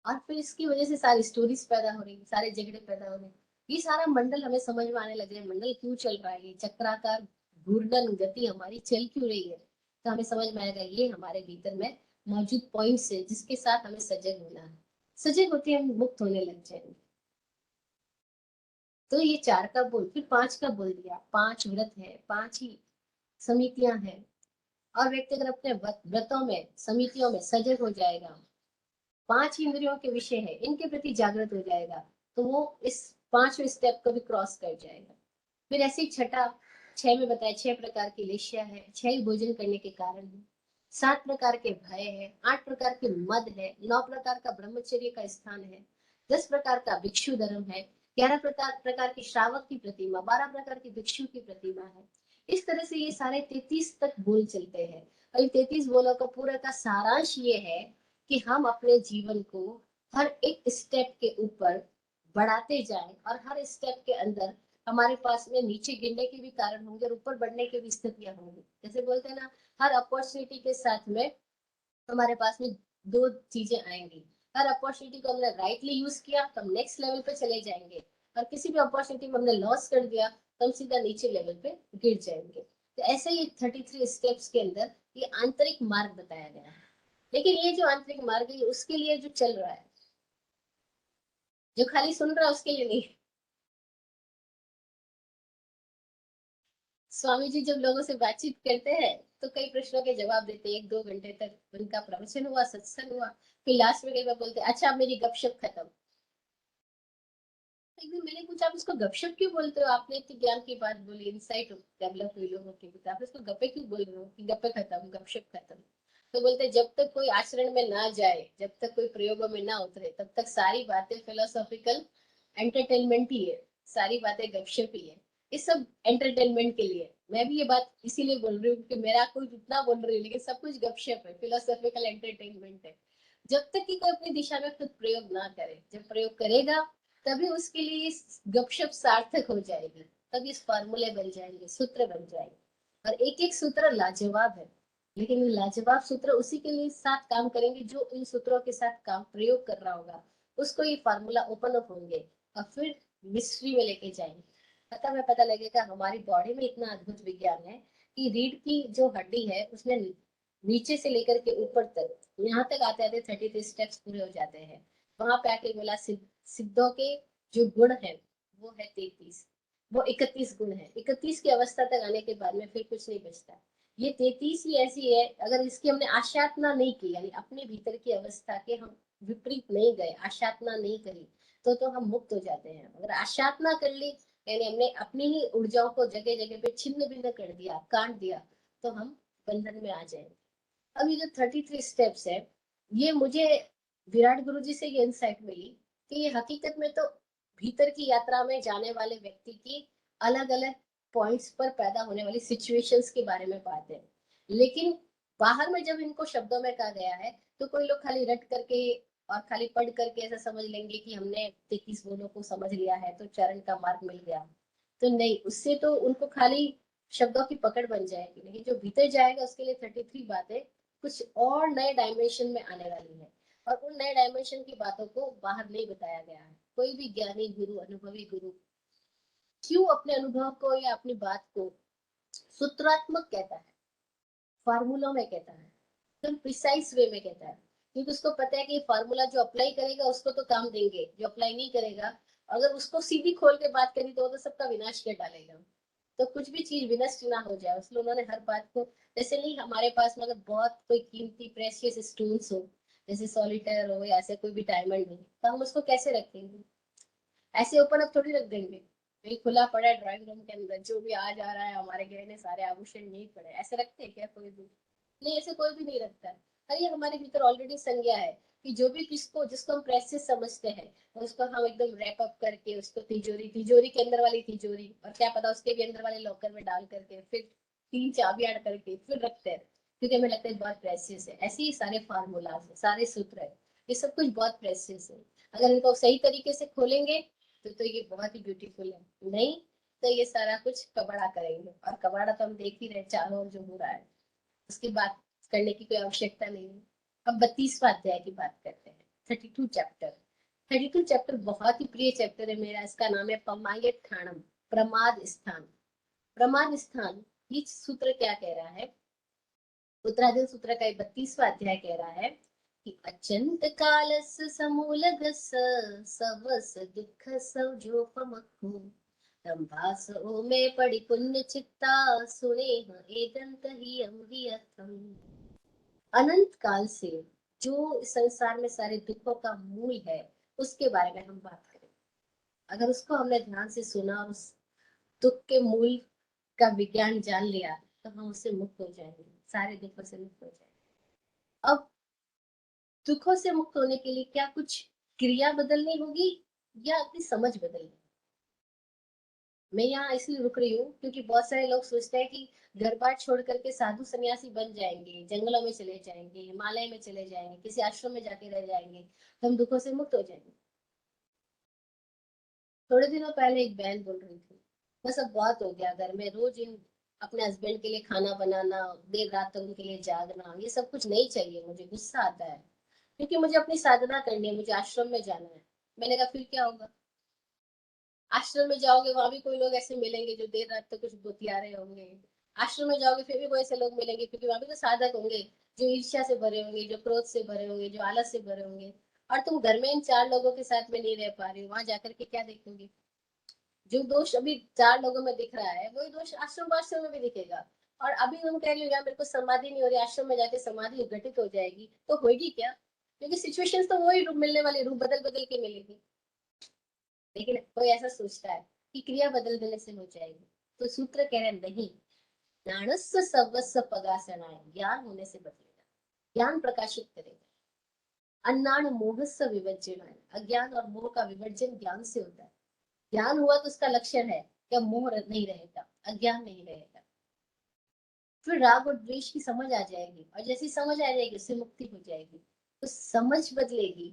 A: और फिर इसकी वजह से सारी स्टोरीज पैदा हो रही, सारे झगड़े पैदा हो रहे। ये सारा मंडल हमें समझ में आने लगे, मंडल क्यों चल रहा है, ये चक्राकार घूर्णन गति हमारी चल क्यों रही है। तो हमें समझ में आएगा ये हमारे भीतर में मौजूद पॉइंट्स है, जिसके साथ हमें सजग होना है। सजग होते हम मुक्त होने लग जाएंगे। तो ये 4 का बोल, फिर 5 का बोल दिया, 5 व्रत है, 5 ही समितियां हैं। और व्यक्ति अगर अपने व्रतों में, समितियों में सजग हो जाएगा, 5 इंद्रियों के विषय है इनके प्रति जागृत हो जाएगा, तो वो इस 5वें स्टेप को भी क्रॉस कर जाएगा। फिर ऐसे ही छठा, 6 में बताया 6 प्रकार की लेशिया है, 6 ही भोजन करने के कारण है, 7 प्रकार के भय है, 8 प्रकार के मद है, 9 प्रकार का ब्रह्मचर्य का स्थान है, 10 प्रकार का भिक्षु धर्म है, 11 प्रकार की श्रावक की प्रतिमा, 12 प्रकार की भिक्षु की प्रतिमा है। इस तरह से ये सारे 33 तक बोल चलते हैं। और इन 33 बोलों का पूरा का सारांश ये है कि हम अपने जीवन को हर एक स्टेप के ऊपर बढ़ाते जाएं, और हर स्टेप के अंदर हमारे पास में नीचे गिरने के भी कारण होंगे और ऊपर बढ़ने की भी स्थितियां होंगी। जैसे बोलते हैं ना, हर अपॉर्चुनिटी के साथ में हमारे पास में 2 चीजें आएंगी। हर अपॉर्चुनिटी को हमने राइटली यूज किया तो हम नेक्स्ट लेवल पे चले जाएंगे, और किसी भी अपॉर्चुनिटी को हमने लॉस कर दिया तो हम सीधा नीचे लेवल पे गिर जाएंगे। तो ऐसे ही 33 स्टेप्स के अंदर ये आंतरिक मार्ग बताया गया है। लेकिन ये जो आंतरिक मार्ग है, उसके लिए जो चल रहा है, जो खाली सुन रहा है उसके लिए नहीं। स्वामी जी जब लोगों से बातचीत करते हैं तो कई प्रश्नों के जवाब देते हैं, 1-2 घंटे तक उनका प्रवचन हुआ, सत्संग हुआ, फिर लास्ट में कई बार बोलते हैं, अच्छा अब मेरी गपशप खत्म। एक दिन मैंने पूछा, आप इसको गपशप क्यों बोलते हो, आपने इतनी ज्ञान की बात बोली, इंसाइट डेवलप हुई लोगों के बीच, आप इसको गप्पे क्यों बोल रहे हो कि गप्पे खत्म, गपशप खत्म। तो बोलते हैं, जब तक कोई आचरण में ना जाए, जब तक कोई प्रयोगों में ना उतरे, तब तक सारी बातें फिलोसॉफिकल एंटरटेनमेंट ही है, सारी बातें गपशप ही है, ये सब एंटरटेनमेंट के लिए। मैं भी ये बात इसीलिए बोल रही हूँ कि मेरा कोई जितना बोल रही है, लेकिन सब कुछ गपशप है, फिलोसॉफिकल एंटरटेनमेंट है। जब तक कि कोई अपनी दिशा में खुद प्रयोग ना करे, जब प्रयोग करेगा तभी उसके लिए इस गपशप सार्थक हो जाएगी, तभी इस फार्मूले बन जाएंगे, सूत्र बन जाएंगे। और एक एक सूत्र लाजवाब है, लेकिन ये लाजवाब सूत्र उसी के लिए साथ काम करेंगे जो इन सूत्रों के साथ काम प्रयोग कर रहा होगा, उसको ये फार्मूला ओपन अप होंगे और फिर मिस्ट्री में लेके जाएंगे। पता में पता लगेगा हमारी बॉडी में इतना अद्भुत विज्ञान है कि रीढ़ की जो हड्डी है उसमें नीचे से लेकर के ऊपर तक, यहाँ तक आते आते 33 स्टेप्स पूरे हो जाते हैं। वहां पे आके बोला, सिद्धों के जो गुण है वो है 33, वो 31 गुण है, 31 की अवस्था तक आने के बाद में फिर कुछ नहीं बचता। ये 33 ही ऐसी है, अगर इसकी हमने आशातना नहीं की, यानी अपने भीतर की अवस्था के हम विपरीत नहीं गए, आशातना नहीं करी, तो हम मुक्त हो जाते हैं। अगर आशातना कर ली, यानी हमने अपनी ही ऊर्जाओं को जगह जगह पे छिन्न भिन्न कर दिया, काट दिया, तो हम बंधन में आ जाएंगे। अब ये जो 33 स्टेप्स है, ये मुझे विराट गुरु जी से ये इंसाइट मिली कि ये हकीकत में तो भीतर की यात्रा में जाने वाले व्यक्ति की अलग अलग पॉइंट्स पर पैदा होने वाली सिचुएशंस के बारे में बात है। लेकिन बाहर में जब इनको शब्दों में कहा गया है, तो कोई लोग खाली रट करके और खाली पढ़ करके ऐसा समझ लेंगे कि हमने 33 बोलों को समझ लिया है तो चरण का मार्ग मिल गया। तो नहीं, उससे तो उनको खाली शब्दों की पकड़ बन जाएगी, लेकिन जो भीतर जाएगा उसके लिए 33 बातें कुछ और नए डायमेंशन में आने वाली है। और उन नए डायमेंशन की बातों को बाहर नहीं बताया गया है। कोई भी ज्ञानी गुरु, अनुभवी गुरु क्यों अपने अनुभव को या अपनी बात को सूत्रात्मक कहता है, फार्मूलों में कहता है, एकदम प्रिसाइज वे में कहता है, क्योंकि उसको पता है कि फार्मूला जो अप्लाई करेगा उसको तो काम देंगे, जो अप्लाई नहीं करेगा, अगर उसको सीधी खोल के बात करी तो वो तो सबका विनाश कर डालेगा। तो कुछ भी चीज विनष्ट ना हो जाए, इसलिए उन्होंने हर बात को, जैसे नहीं हमारे पास में अगर बहुत कोई कीमती प्रेशियस स्टोन्स हो, जैसे सॉलिटेयर हो या ऐसे कोई भी डायमंड हो, तो हम उसको कैसे रखेंगे, ऐसे ओपन अप थोड़ी रख देंगे। वही खुला पड़ा है ड्राइंग रूम के अंदर, जो भी आ जा रहा है, हमारे गहने सारे आभूषण यही पड़े, ऐसे रखते हैं क्या कोई भी? नहीं, ऐसे कोई भी नहीं रखता है। और ये हमारे भीतर ऑलरेडी संज्ञा है कि जो भी किसको, जिसको हम प्रेशियस समझते हैं, उसको हम एकदम रैप अप करके उसको तिजोरी, तिजोरी के अंदर वाली तिजोरी, और क्या पता उसके भी अंदर वाले लॉकर में डाल करके फिर 3 चाबियां करके फिर रखते हैं, क्योंकि हमें लगता है बहुत प्रेशियस है। ऐसे ही सारे फार्मूलाज है, सारे सूत्र है, ये सब कुछ बहुत प्रेशियस है। अगर इनको सही तरीके से खोलेंगे तो ये बहुत ही ब्यूटीफुल है, नहीं तो ये सारा कुछ कबाड़ा करेंगे, और कबाड़ा तो हम देख ही रहे चारों ओर जो हो रहा है, उसकी बात करने की कोई आवश्यकता नहीं है। अब 32वां अध्याय की बात करते हैं, 32 चैप्टर। 32 चैप्टर बहुत ही प्रिय चैप्टर है मेरा, इसका नाम है पमायठाणम, प्रमाद स्थान। प्रमाद स्थान, ये सूत्र क्या कह रहा है, उत्तराधीन सूत्र का 32वां अध्याय कह रहा है कि अचंत कालस समूलगस सवस दुख सौजोपमखु तंबास ओमे पड़ी पुण्य चित्ता सुने एदंत ही अमृतम। अनंत काल से जो इस संसार में सारे दुखों का मूल है उसके बारे में हम बात करें। अगर उसको हमने ध्यान से सुना और उस दुख के मूल का विज्ञान जान लिया तो हम उससे मुक्त हो जाएंगे, सारे दुखों से मुक्त हो जाएंगे। अब दुखों से मुक्त होने के लिए क्या कुछ क्रिया बदलनी होगी या अपनी समझ बदलनी। मैं यहाँ इसलिए रुक रही हूँ क्योंकि बहुत सारे लोग सोचते हैं कि घर बार छोड़ करके साधु सन्यासी बन जाएंगे, जंगलों में चले जाएंगे, हिमालय में चले जाएंगे, किसी आश्रम में जाके रह जाएंगे तो हम दुखों से मुक्त हो जाएंगे। थोड़े दिनों पहले एक बहन बोल रही थी बस अब बहुत हो गया, घर में रोज इन अपने हस्बैंड के लिए खाना बनाना, देर रात तक उनके लिए जागना, ये सब कुछ नहीं चाहिए, मुझे गुस्सा आता है क्योंकि मुझे अपनी साधना करनी है, मुझे आश्रम में जाना है। मैंने कहा फिर क्या होगा, आश्रम में जाओगे वहां भी कोई लोग ऐसे मिलेंगे जो देर रात तक कुछ बतिया रहे होंगे। आश्रम में जाओगे फिर भी कोई ऐसे लोग मिलेंगे क्योंकि वहां भी तो साधक होंगे जो ईर्ष्या से भरे होंगे, जो क्रोध से भरे होंगे, जो आलस से भरे होंगे। और तुम घर में इन चार लोगों के साथ में नहीं रह पा रही हो, वहां जाकर के क्या देखोगे। जो दोष अभी चार लोगों में दिख रहा है वही दोष आश्रम में भी दिखेगा। और अभी तुम कह रही हो यार मेरे को समाधि नहीं हो रही, आश्रम में जाके समाधि घटित हो जाएगी तो होगी क्या, क्योंकि सिचुएशंस तो वही रूप मिलने वाली, रूप बदल बदल के मिलेगी। लेकिन कोई ऐसा सोचता है कि क्रिया बदल देने से हो जाएगी, तो सूत्र कह रहे हैं नहीं। ज्ञानस्व सर्वस्व पगासनाय, ज्ञान होने से बदलेगा, ज्ञान प्रकाशित करेगा। अन्नान मोहस्व विवर्जनाय, अज्ञान और मोह का विवर्जन ज्ञान से होता है। ज्ञान हुआ तो उसका लक्षण है क्या, मोह नहीं रहेगा, अज्ञान नहीं रहेगा। फिर राग और द्वेष की समझ आ जाएगी और जैसी समझ आ जाएगी उससे मुक्ति हो जाएगी। तो समझ बदलेगी,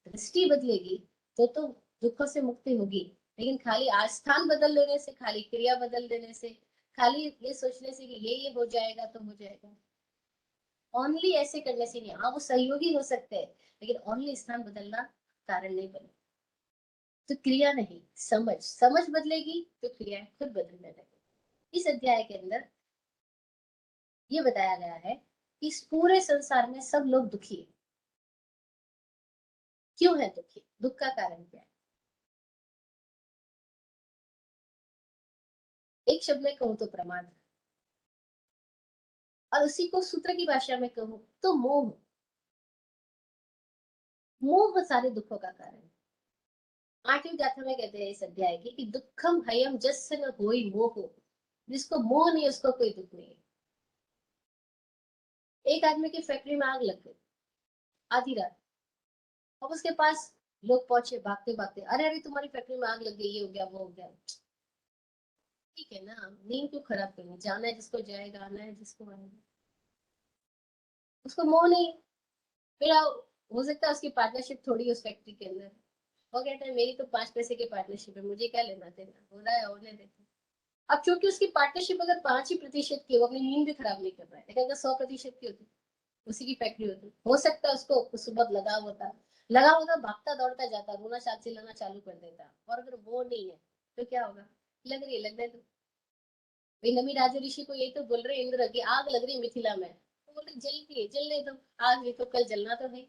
A: दृष्टि बदलेगी तो दुखों से मुक्ति होगी। लेकिन खाली आस्थान बदल लेने से, खाली क्रिया बदल देने से, खाली ये सोचने से कि ये हो जाएगा तो हो जाएगा, ओनली ऐसे करने से नहीं। हाँ वो सहयोगी हो सकते हैं लेकिन ओनली स्थान बदलना कारण नहीं बने। तो क्रिया नहीं, समझ, समझ बदलेगी तो क्रिया खुद बदलने लगेगी। इस अध्याय के अंदर ये बताया गया है कि इस पूरे संसार में सब लोग दुखी है। क्यों है दुखी, दुख का कारण क्या है। एक शब्द में कहूँ तो प्रमाद, और उसी को सूत्र की भाषा में कहूँ तो मोह। मोह सारे दुखों का कारण है। आठवीं गाथा में कहते हैं इस अध्याय की कि दुखम हयम जस्य न होई मोह, जिसको मोह नहीं उसको कोई दुख नहीं है। एक आदमी की फैक्ट्री में आग लग गई आधी रात। अब उसके पास लोग पहुंचे भागते भागते, अरे अरे तुम्हारी फैक्ट्री में आग लग गई, ये हो गया वो हो गया। ठीक है ना, नींद क्यों खराब करनी, जाना है जिसको जाएगा, आना है जिसको आएगा। उसको मोह नहीं। फिर हो सकता है उसकी पार्टनरशिप थोड़ी उस फैक्ट्री के अंदर, वो कहता है मेरी तो 5 पैसे की पार्टनरशिप है, मुझे क्या लेना देना, हो रहा है होने देते। अब क्योंकि उसकी पार्टनरशिप अगर 5 ही प्रतिशत की, वो अपनी नींद भी खराब नहीं कर रहा है, लेकिन अगर 100% की होती, उसी की फैक्ट्री होती, हो सकता है उसको सुबह लगा होता भागता दौड़ता जाता, रोना चिल्लाना चालू कर देता। और अगर वो नहीं है तो क्या होगा, लग रही है लगने दो। भाई नमी राजू ऋषि को यही तो बोल रहे इंद्र की आग लग रही है मिथिला में, तो बोल रहे जल रही है जलने दो, आग भी तो कल जलना तो है।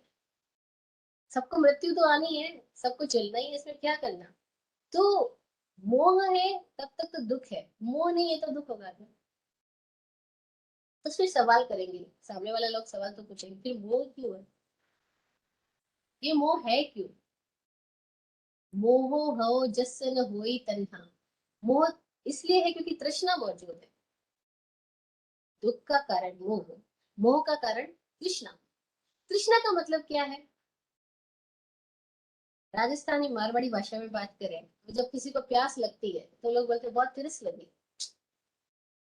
A: सबको मृत्यु तो आनी है, सबको चलना ही है, इसमें क्या करना। तो मोह है तब तक तो दुख है, मोह नहीं है तो दुख होगा नहीं। तो फिर सवाल करेंगे सामने वाले लोग, सवाल तो पूछेंगे फिर मोह क्यों है, ये मोह है क्यों। मोहो हो जस न होई तन्हा, मोह इसलिए है क्योंकि तृष्णा मौजूद है। दुख का कारण मोह, मोह का कारण तृष्णा। तृष्णा का मतलब क्या है, राजस्थानी मारवाड़ी भाषा में बात करें तो जब किसी को प्यास लगती है तो लोग बोलते हैं बहुत तिरस लगी,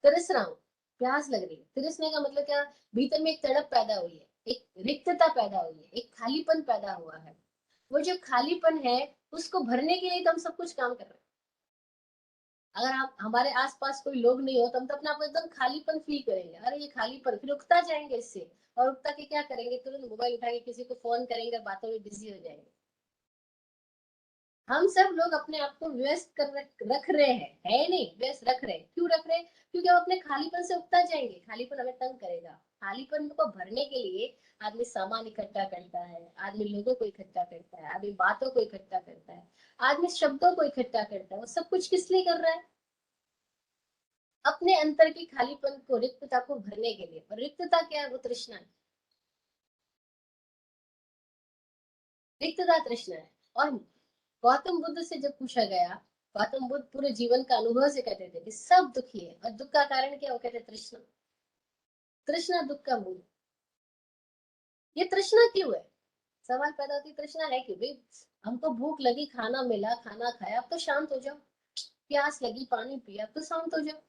A: तरस रहा हूँ, प्यास लग रही है। तिरसने का मतलब क्या, भीतर में एक तड़प पैदा हुई है, एक रिक्तता पैदा हुई है, एक खालीपन पैदा हुआ है। वो जो खालीपन है उसको भरने के लिए तो हम सब कुछ काम कर रहे हैं। अगर आप हमारे आसपास कोई लोग नहीं हो तो हम तो अपने आप को एकदम खालीपन फील करेंगे, अरे ये खालीपन, फिर उगता जाएंगे इससे। और उगता के क्या करेंगे, तुरंत मोबाइल उठा के किसी को फोन करेंगे, बातों में बिजी हो जाएंगे। हम सब लोग अपने आप को व्यस्त रख रहे हैं, है नहीं, व्यस्त रख रहे हैं। क्यों रख रहे हैं, क्योंकि हम अपने खालीपन से उगता जाएंगे, खालीपन हमें तंग करेगा। खालीपन को भरने के लिए आदमी सामान इकट्ठा करता है, आदमी लोगों को इकट्ठा करता है, आदमी बातों को इकट्ठा करता है, आदमी शब्दों को इकट्ठा करता है। वो सब कुछ किस लिए कर रहा है? अपने अंतर की खालीपन को, रिक्तता को भरने के लिए। और रिक्तता क्या है? वो तृष्णा है। रिक्तता तृष्णा है। और गौतम बुद्ध से जब पूछा गया, गौतम बुद्ध पूरे जीवन का अनुभव से कहते थे कि सब दुखी है, और दुख का कारण क्या? वो कहते तृष्णा। तृष्णा दुख का मूल। ये तृष्णा क्यों है? सवाल पैदा होती, तृष्णा है क्यों भाई? हमको भूख लगी, खाना मिला, खाना खाया, अब तो शांत हो जाओ। प्यास लगी, पानी पिया, अब तो शांत हो जाओ।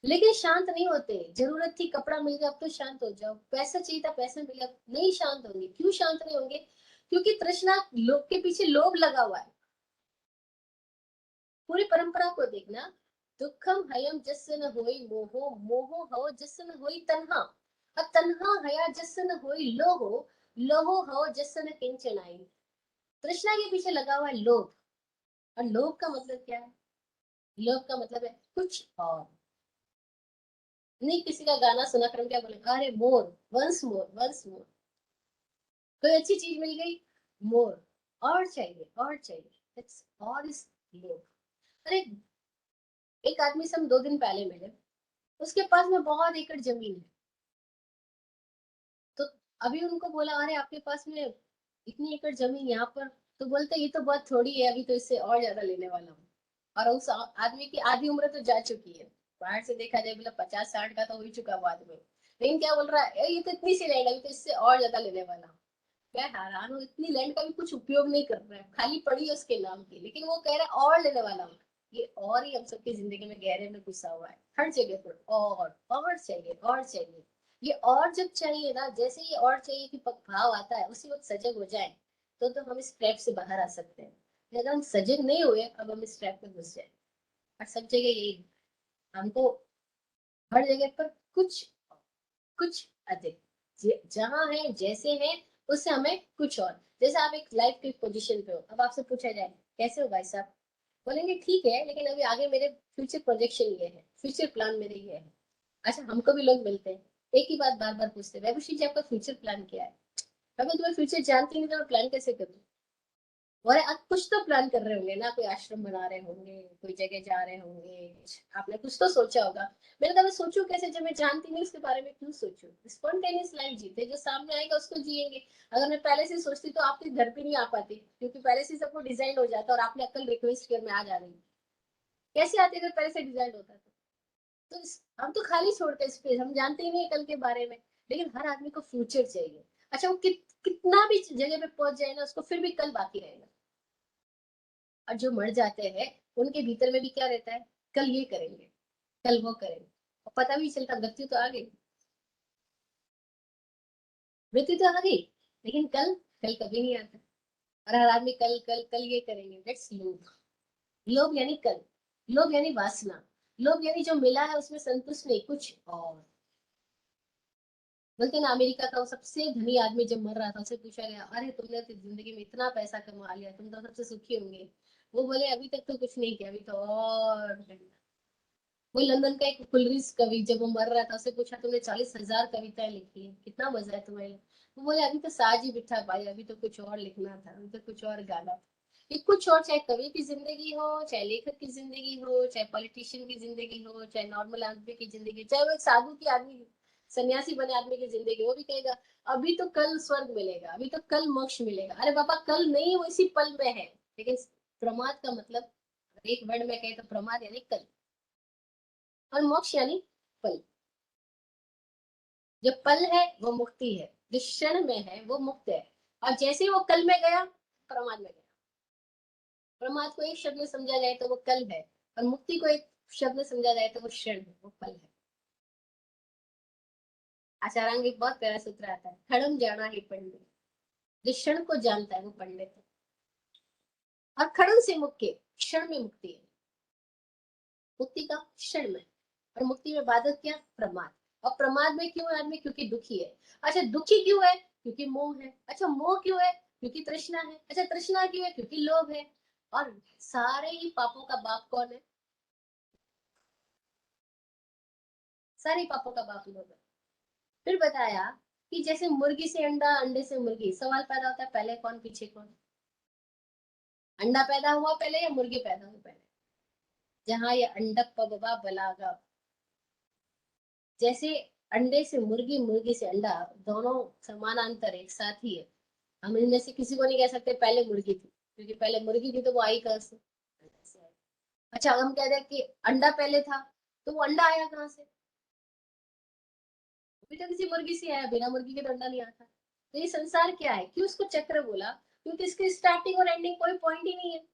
A: लेकिन शांत नहीं होते। जरूरत थी, कपड़ा मिल गया, अब तो शांत हो जाओ। पैसा चाहिए था, पैसा मिला, नहीं शांत होंगे। क्यों शांत नहीं होंगे? क्योंकि तृष्णा, लोभ के पीछे लोभ लगा हुआ है। पूरी परंपरा को देखना। दुखम हयम जस्य न होई मोहो, मोहो हो जस्य न होई तन्हा, और तन्हा हया जस्य न होई लोहो, लोहो हो जस्य न किंचनाई। तृष्णा के पीछे लगा हुआ है लोभ। और लोभ का मतलब क्या है? लोभ का मतलब है कुछ और। नहीं, किसी का गाना सुना कर हम क्या बोले, अरे मोर, वंस मोर, वंस मोर। कोई अच्छी चीज मिल गई, मोर, और चाहिए, और चाहिए। That's all is लोभ। अरे, एक आदमी से हम 2 दिन पहले मिले। उसके पास में बहुत एकड़ जमीन है। तो अभी उनको बोला, अरे आपके पास में इतनी एकड़ जमीन यहाँ पर। तो बोलते ये तो बहुत थोड़ी है, अभी तो इससे और ज्यादा लेने वाला हूँ। और उस आदमी की आधी उम्र तो जा चुकी है। बाहर से देखा जाए, मतलब 50-60 का तो हो ही चुका वो आदमी। लेकिन क्या बोल रहा है, ये तो इतनी सी लैंड, अभी तो इससे और ज्यादा लेने वाला हूँ। मैं हैरान हूँ, इतनी लैंड का भी कुछ उपयोग नहीं कर रहा है, खाली पड़ी है उसके नाम की, लेकिन वो कह रहा है और लेने वाला हूँ। ये और ही हम सबकी जिंदगी में गहरे में घुसा हुआ है, हर जगह पर और चाहिए, और चाहिए। ये और जब चाहिए ना, जैसे ये और चाहिए की भाव आता है, उसी वक्त सजग हो जाए, तो हम इस ट्रैप से बाहर आ सकते हैं। अगर हम सजग नहीं हुए, अब हम इस ट्रैप में घुस जाए। और सब जगह यही, हमको हर जगह पर कुछ, कुछ अधिक, जहां है, जैसे है, उससे हमें कुछ और। जैसे आप एक लाइफ की पोजीशन पे हो, अब आपसे पूछा जाए कैसे हो भाई साहब, बोलेंगे ठीक है, लेकिन अभी आगे मेरे फ्यूचर प्रोजेक्शन ये है, फ्यूचर प्लान मेरे ये है। अच्छा, हमको भी लोग मिलते हैं, एक ही बात बार बार पूछते हैं, वैभूषी जी आपका फ्यूचर प्लान क्या है? मैं तुम्हें फ्यूचर जानती नहीं तो मैं प्लान कैसे करूँ? और आप कुछ तो प्लान कर रहे होंगे ना, कोई आश्रम बना रहे होंगे, कोई जगह जा रहे होंगे, आपने कुछ तो सोचा होगा। मैंने कहा मैं सोचूं कैसे, जब मैं जानती नहीं उसके बारे में क्यों सोचूं? स्पॉन्टेनियस लाइफ जीते, जो सामने आएगा उसको जिएंगे। अगर मैं पहले से सोचती तो आपके घर पे नहीं आ पाती, क्योंकि पहले से सबको डिजाइन हो जाता और आपने अक्ल रिक्वेस्ट कर मैं आ जा रही हूँ। कैसे आती अगर पहले से डिजाइन होता तो हम तो खाली छोड़ते स्पेस, हम जानते ही नहीं कल के बारे में। लेकिन हर आदमी को फ्यूचर चाहिए। अच्छा, वो कितना भी जगह पे पहुंच जाए ना, उसको फिर भी कल बाकी रहेगा। और जो मर जाते हैं, उनके भीतर में भी क्या रहता है? कल ये करेंगे, कल वो करेंगे। और पता भी चलता, मृत्यु तो आ गई, मृत्यु तो आ गई, लेकिन कल, कल कभी नहीं आता। और हर आदमी कल कल कल ये करेंगे, दैट्स लोभ। लोभ यानी कल, लोभ यानी वासना, लोभ यानी जो मिला है उसमें संतुष्ट नहीं, कुछ और। बोलते ना, अमेरिका का वो सबसे धनी आदमी जब मर रहा था, उसे पूछा गया, अरे तुमने तो जिंदगी में इतना पैसा कमा लिया, तुम तो सबसे सुखी होंगे। वो बोले अभी तक तो कुछ नहीं किया, अभी तो और करना। वो लंदन का एक कुलरीज कवि, जब वो मर रहा था, उसे पूछा तुमने 40,000 कविताएं लिखी है, कितना मजा है तुम्हें? वो बोले अभी तो साज ही बिठा पाई, अभी तो कुछ और लिखना था, अभी तो कुछ और गाना था। ये कुछ और, चाहे कवि की जिंदगी हो, चाहे लेखक की जिंदगी हो, चाहे पॉलिटिशियन की जिंदगी हो, चाहे नॉर्मल आदमी की जिंदगी, चाहे वो एक साधु की आदमी, सन्यासी बने आदमी की जिंदगी, वो भी कहेगा अभी तो कल स्वर्ग मिलेगा, अभी तो कल मोक्ष मिलेगा। अरे बाबा, कल नहीं, वो इसी पल में है। लेकिन प्रमाद का मतलब, एक वर्ड में कहे तो प्रमाद यानी कल, और मोक्ष यानी पल। जो पल है वो मुक्ति है, जो क्षण में है वो मुक्त है। और जैसे ही वो कल में गया, प्रमाद में गया। प्रमाद को एक शब्द में समझा जाए तो वो कल है, और मुक्ति को एक शब्द में समझा जाए तो वो क्षण है, वो पल है। आचार्य एक बहुत प्यारा सूत्र आता है, खड़म जाना ही पंडित। जो क्षण को जानता है वो पंडित है। और खड़म से मुक्ति, क्षण में मुक्ति है। मुक्ति का क्षण में। और मुक्ति में बाधक क्या? प्रमाद। और प्रमाद में क्यों है आदमी? क्योंकि दुखी है। अच्छा, दुखी क्यों है? क्योंकि मोह है। अच्छा, मोह क्यों है? क्योंकि तृष्णा है। अच्छा, तृष्णा क्यों है? क्योंकि लोभ है। और सारे ही पापों का बाप कौन है? सारे पापों का बाप लोभ है। फिर बताया कि जैसे मुर्गी से अंडा, अंडे से मुर्गी, सवाल पैदा होता है पहले कौन पीछे कौन? अंडा पैदा हुआ पहले या मुर्गी पैदा हुई पहले? जहां ये अंडक पबबा बलागा, जैसे अंडे से मुर्गी, मुर्गी से अंडा, दोनों समानांतर एक साथ ही है। हम इनमें से किसी को नहीं कह सकते पहले मुर्गी थी, क्योंकि पहले मुर्गी थी तो वो आई कहां से? अच्छा, हम कह रहे हैं कि अंडा पहले था, तो वो अंडा आया कहां से? अभी तो किसी मुर्गी से आया, बिना मुर्गी के तो अंडा नहीं आता। तो ये संसार क्या है, क्यों उसको चक्र बोला? क्योंकि इसकी स्टार्टिंग और एंडिंग कोई पॉइंट ही नहीं है।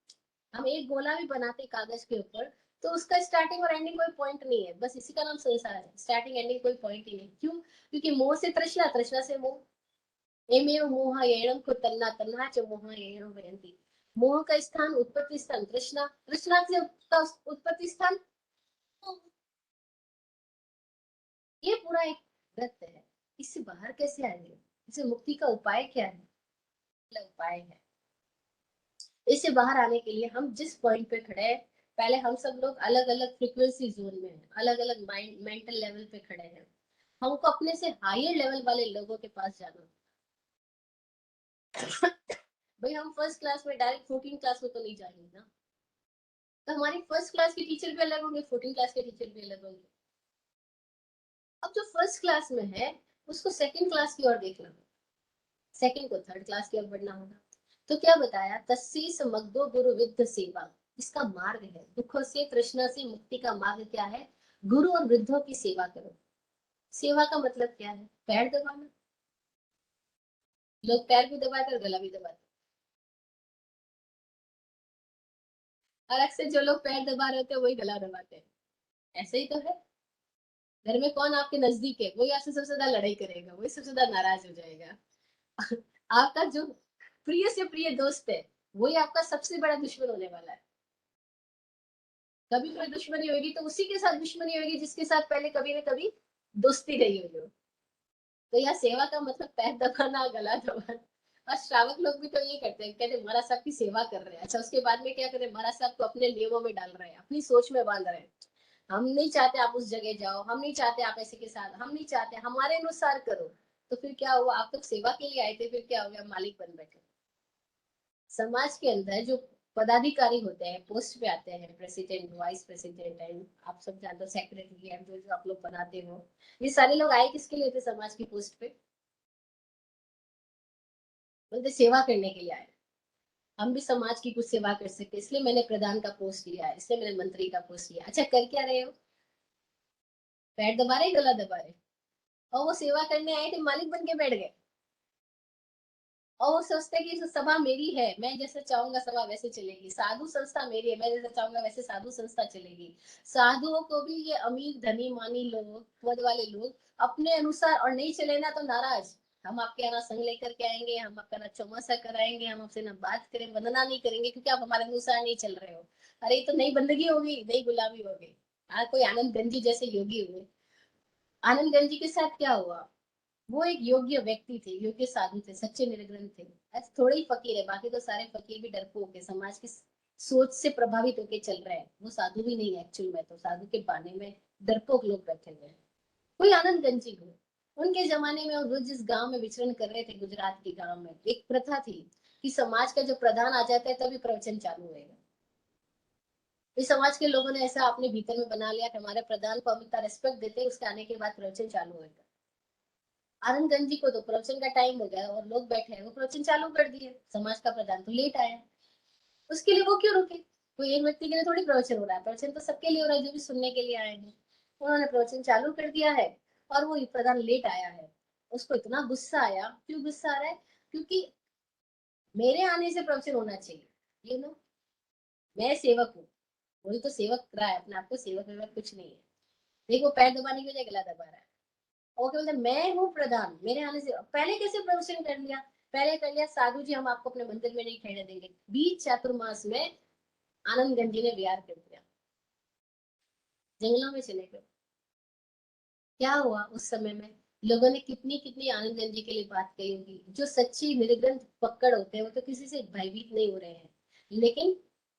A: हम एक गोला भी बनाते कागज के ऊपर, तो उसका स्टार्टिंग और एंडिंग कोई पॉइंट नहीं है, बस इसी का नाम संसार है, स्टार्टिंग एंडिंग कोई पॉइंट ही नहीं। क्यों? क्योंकि मोह से तृष्णा, तृष्णा से मोह। एमेव मोह एणम को तन्ना, तन्ना च मोह एणम वयंती। मोह का स्थान, उत्पत्ति स्थान तृष्णा, तृष्णा से का उत्पत्ति स्थान मोह। ये पूरा एक वृत्त है। इससे बाहर कैसे आएंगे? इसे मुक्ति का उपाय क्या है? उपाय है, इससे बाहर आने के लिए हम जिस पॉइंट पे खड़े हैं, पहले हम सब लोग अलग अलग फ्रीक्वेंसी जोन में हैं, अलग अलग माइंड मेंटल लेवल पे खड़े हैं। हमको अपने से हायर लेवल वाले लोगों के पास जाना। भाई हम फर्स्ट क्लास में डायरेक्ट 14 क्लास में तो नहीं जाएंगे ना। तो हमारी फर्स्ट क्लास के टीचर भी अलग होंगे, 14 क्लास के टीचर भी अलग होंगे। अब जो फर्स्ट क्लास में है, उसको सेकंड क्लास की ओर देखना होगा, सेकंड को थर्ड क्लास की ओर बढ़ना होगा। तो क्या बताया, तस्सी समग्दो गुरु विद्ध सेवा, इसका मार्ग है दुखों से, तृष्णा से मुक्ति का मार्ग क्या है? गुरु और वृद्धों की सेवा करो। सेवा का मतलब क्या है? पैर दबाना। लोग पैर भी दबाते और गला भी दबाते, और अक्सर जो लोग पैर दबा रहे होते हैं वही गला दबाते हैं। ऐसे ही तो है। घर में कौन आपके नजदीक है, वही आपसे सबसे ज्यादा लड़ाई करेगा, वही सबसे ज्यादा नाराज हो जाएगा। आपका जो प्रिय से प्रिय दोस्त है, वही आपका सबसे बड़ा दुश्मन होने वाला है। कभी कोई दुश्मनी होगी तो उसी के साथ दुश्मनी होगी जिसके साथ पहले कभी ना कभी दोस्ती रही हुई हो। तो यह सेवा का मतलब पैर दबाना, गला दबाना। और श्रावक लोग भी तो ये करते हैं, कहते हैं महाराज साहब की सेवा कर रहे हैं, अच्छा उसके बाद में क्या करें, महाराज साहब को अपने नियमों में डाल रहे हैं, अपनी सोच में बांध रहे हैं। हम नहीं चाहते आप उस जगह जाओ, हम नहीं चाहते आप ऐसे के साथ, हम नहीं चाहते, हमारे अनुसार करो। तो फिर क्या हुआ, आप तो सेवा के लिए आए थे, फिर क्या हो गया, मालिक बन बैठे। समाज के अंदर जो पदाधिकारी होते हैं, पोस्ट पे आते हैं, प्रेसिडेंट, वाइस प्रेसिडेंट एंड आप सब जानते हो सेक्रेटरी एंड जो जो आप लोग बनाते हो, ये सारे लोग आए किसके लिए थे समाज की पोस्ट पे? बोलते सेवा करने के लिए आए। हम भी समाज की कुछ सेवा कर सके, इसलिए मैंने प्रधान का पोस्ट लिया है, इसलिए मैंने मंत्री का पोस्ट लिया। अच्छा कर क्या रहे हो? पैर दबा रहे, गला दबा रहे। और वो सेवा करने आए थे, मालिक बन के बैठ गए। और वो सोचते हैं कि ये सभा मेरी है, मैं जैसे चाहूंगा सभा वैसे चलेगी, साधु संस्था मेरी है, मैं जैसे चाहूंगा वैसे साधु संस्था चलेगी। साधुओं को भी ये अमीर धनी मानी लोग, पद वाले लोग अपने अनुसार और नहीं चले ना तो नाराज। हम आपके यहाँ ना संग लेकर के आएंगे, हम आपका ना चौमासा कराएंगे, हम आपसे ना बात करें, वंदना नहीं करेंगे, क्योंकि आप हमारे अनुसार नहीं चल रहे हो। अरे ये तो नई बंदगी होगी, नई गुलामी होगी। आज कोई आनंद गंजी जैसे योगी हुए। आनंद गंजी के साथ क्या हुआ? वो एक योग्य व्यक्ति थे, योग्य साधु थे, सच्चे निर्ग्रंथ थे। ऐसे थोड़े ही फकीर है, बाकी तो सारे फकीर भी डरपोक है, समाज की सोच से प्रभावित होकर चल रहे हैं। वो साधु भी नहीं है एक्चुअल में, तो साधु के बाने में डरपोक लोग बैठे हुए हैं। कोई आनंद गंजी हो, उनके जमाने में, और वो जिस गांव में विचरण कर रहे थे, गुजरात के गांव में एक प्रथा थी कि समाज का जो प्रधान आ जाता है तभी प्रवचन चालू होएगा। इस समाज के लोगों ने ऐसा अपने भीतर में बना लिया कि हमारे प्रधान को हम इतना रेस्पेक्ट देते हैं, उसके आने के बाद प्रवचन चालू होएगा। आनंदगंज जी को तो प्रवचन का टाइम हो गया और लोग बैठे हैं, वो प्रवचन चालू कर दिए, समाज का प्रधान तो लेट आया। उसके लिए वो क्यों रुके? कोई एक व्यक्ति के लिए थोड़ी प्रवचन हो रहा है, प्रवचन तो सबके लिए हो रहा है जो भी सुनने के लिए आए हैं। उन्होंने प्रवचन चालू कर दिया है और वो प्रधान लेट आया है। उसको इतना गुस्सा आया, क्यों गुस्सा आ रहा है? क्योंकि मेरे आने से प्रवचन होना चाहिए, यू नो, मैं सेवक हूँ। वही तो सेवक रहा है अपने आप को, सेवक वेवक कुछ नहीं है। देखो पैर दबाने की वजह गला दबा रहा है। और क्या बोलते हैं, मैं हूँ प्रधान, मेरे आने से पहले कैसे प्रवचन कर लिया? पहले कर लिया, साधु जी हम आपको अपने मंदिर में नहीं ठहरने देंगे, बीच चातुर्मास में आनंद गंज जी ने विहार कर दिया, जंगलों में चले गए। क्या हुआ उस समय में? लोगों ने कितनी कितनी आनंद गंज जी के लिए बात कही होगी। जो सच्ची निर्ग्रंथ पकड़ होते हैं वो तो किसी से भयभीत नहीं हो रहे हैं, लेकिन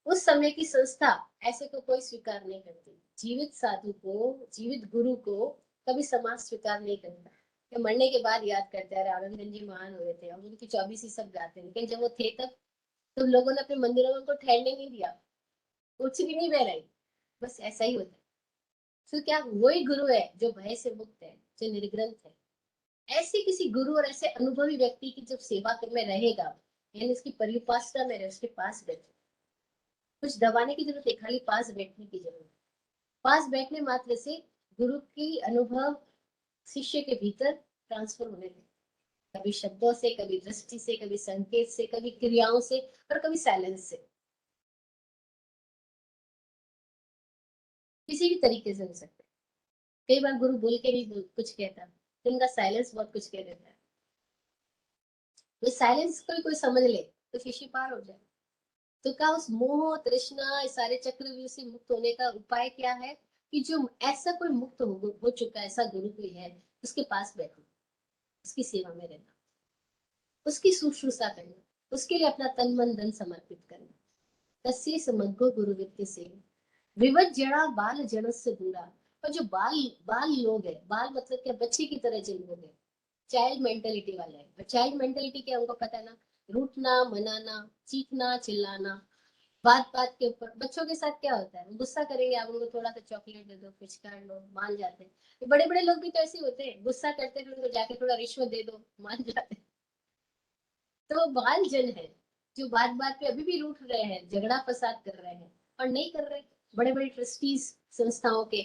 A: उस समय की संस्था ऐसे को कोई स्वीकार नहीं करती। जीवित साधु को, जीवित गुरु को कभी समाज स्वीकार नहीं करता। कि मरने के बाद याद करते हैं, अरे आनंदगंज जी महान हुए थे, और उनकी 24 सब गाते हैं, लेकिन जब वो थे तब तो लोगों ने अपने मंदिरों में उनको ठहरने नहीं दिया, कुछ भी नहीं बहराई। बस ऐसा ही होता है। तो क्या वही गुरु है जो भय से मुक्त है, जो निर्ग्रंथ है? ऐसे किसी गुरु और ऐसे अनुभवी व्यक्ति की जब सेवा में रहेगा, यानी इसकी परिउपासना में रहे, उसके पास बैठे, कुछ दबाने की जरूरत है, खाली पास बैठने की जरूरत है। पास बैठने मात्र से गुरु की अनुभव शिष्य के भीतर ट्रांसफर होने लगे, कभी शब्दों से, कभी दृष्टि से, कभी संकेत से, कभी क्रियाओं से, और कभी साइलेंस से। किसी भी तरीके से हो सकता है। कई बार गुरु बोल के भी कुछ कहता, तो उनका साइलेंस बहुत कुछ कह देता है। तो साइलेंस को कोई समझ ले तो शिष्य पार हो जाए। तो क्या उस मोह तृष्णा इस सारे चक्रव्यूह से मुक्त होने का उपाय क्या है? कि जो ऐसा कोई मुक्त हो चुका है, ऐसा गुरु कोई है, उसके पास बैठो, उसकी सेवा में रहना, उसकी शुश्रूषा करना, उसके लिए अपना तन मन धन समर्पित करना। तस्य समग्र गुरु वित्त से विवत जड़ा बाल जड़ से दूरा। और जो बाल बाल लोग है, बाल मतलब क्या, बच्चे की तरह जिन लोग है, चाइल्ड मेंटेलिटी वाले हैं। और चाइल्ड मेंटेलिटी क्या, उनको पता है ना, रूठना, मनाना, चीखना, चिल्लाना, बात बात के ऊपर। बच्चों के साथ क्या होता है, वो गुस्सा करेंगे, आप उनको थोड़ा सा चॉकलेट दे दो, कुछ कर लो, मान जाते हैं। बड़े बड़े लोग भी तो ऐसे ही होते हैं, गुस्सा करते हैं, फिर उनको जाके थोड़ा रिश्वत दे दो, मान जाते हैं। तो वो बाल जन है, जो बात बात पे अभी भी रूठ रहे हैं, झगड़ा फसाद कर रहे हैं, और नहीं कर रहे। बड़े बड़े ट्रस्टीज संस्थाओं के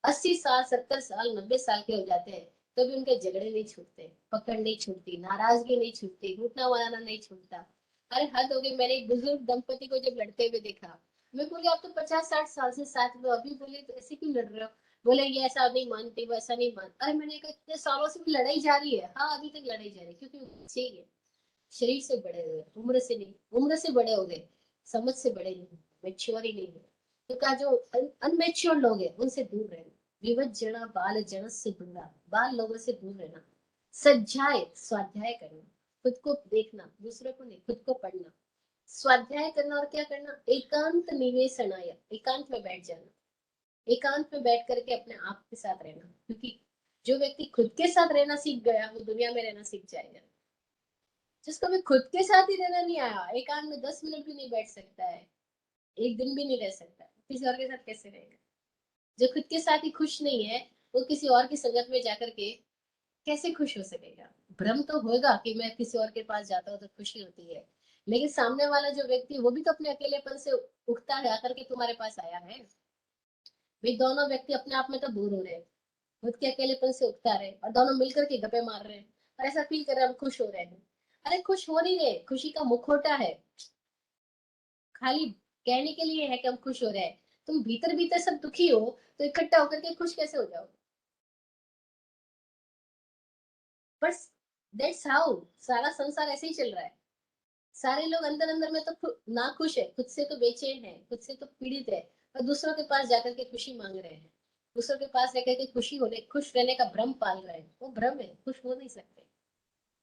A: 80 साल, 70 साल, 90 साल के हो जाते हैं, तो भी उनके झगड़े नहीं छूटते, पकड़ नहीं छूटती, नाराजगी नहीं छूटती, रूठना वराना नहीं छूटता। अरे हद हो गई, मैंने एक बुजुर्ग दंपति को जब लड़ते हुए देखा, मैं बोली आप तो 50-60 साल से साथ में, अभी बोले तो ऐसे क्यों लड़ रहे हो? बोले ये ऐसा नहीं मानती, वो ऐसा नहीं मानता। अरे मैंने कहा इतने सालों से भी लड़ाई जारी है। हाँ, अभी तक लड़ाई जारी है, क्योंकि वो बच्चे ही है, शरीर से बड़े हुए, उम्र से नहीं, उम्र से बड़े हो गए, समझ से बड़े नहीं, मेच्योर ही नहीं है। तो कहा जो अनमेच्योर लोग हैं उनसे दूर रहना। विवत जड़ा बाल जन से दूरा, बाल लोगों से दूर रहना। सज्जाए स्वाध्याय करना, खुद को देखना, दूसरों को नहीं, खुद को पढ़ना, स्वाध्याय करना। और क्या करना? एकांत निवेशनाय, एकांत में बैठ जाना, एकांत में बैठ करके अपने आप के साथ रहना। क्योंकि जो व्यक्ति खुद के साथ रहना सीख गया, वो दुनिया में रहना सीख जाएगा। जिसको भी खुद के साथ ही रहना नहीं आया, एकांत में 10 मिनट भी नहीं बैठ सकता है, एक दिन भी नहीं रह सकता, किसी और के साथ कैसे रहेगा? जो खुद के साथ ही खुश नहीं है, वो किसी और की संगत में जाकर के कैसे खुश हो सकेगा? भ्रम तो होगा कि मैं किसी और के पास जाता हूँ तो खुशी होती है, लेकिन सामने वाला जो व्यक्ति, वो भी तो अपने अकेलेपन से उठता है आकर के तुम्हारे पास आया है। वे दोनों व्यक्ति अपने आप में तो दूर हो रहे हैं, खुद के अकेलेपन से उठता रहे, और दोनों मिलकर के गप्पे मार रहे हैं, और ऐसा फील कर रहे हैं हम खुश हो रहे हैं। अरे खुश हो नहीं रहे, खुशी का मुखौटा है, खाली कहने के लिए है कि हम खुश हो रहे हैं। तुम भीतर भीतर सब दुखी हो, तो इकट्ठा होकर के खुश कैसे हो जाओ? बस दैट्स हाउ सारा संसार ऐसे ही चल रहा है। सारे लोग अंदर अंदर में तो ना खुश है, खुद से तो बेचैन है, खुद से तो पीड़ित है, और दूसरों के पास जाकर के खुशी मांग रहे हैं। दूसरों के पास रहकर के खुश रहने का भ्रम पाल रहे हैं। वो भ्रम है, खुश हो नहीं सकते।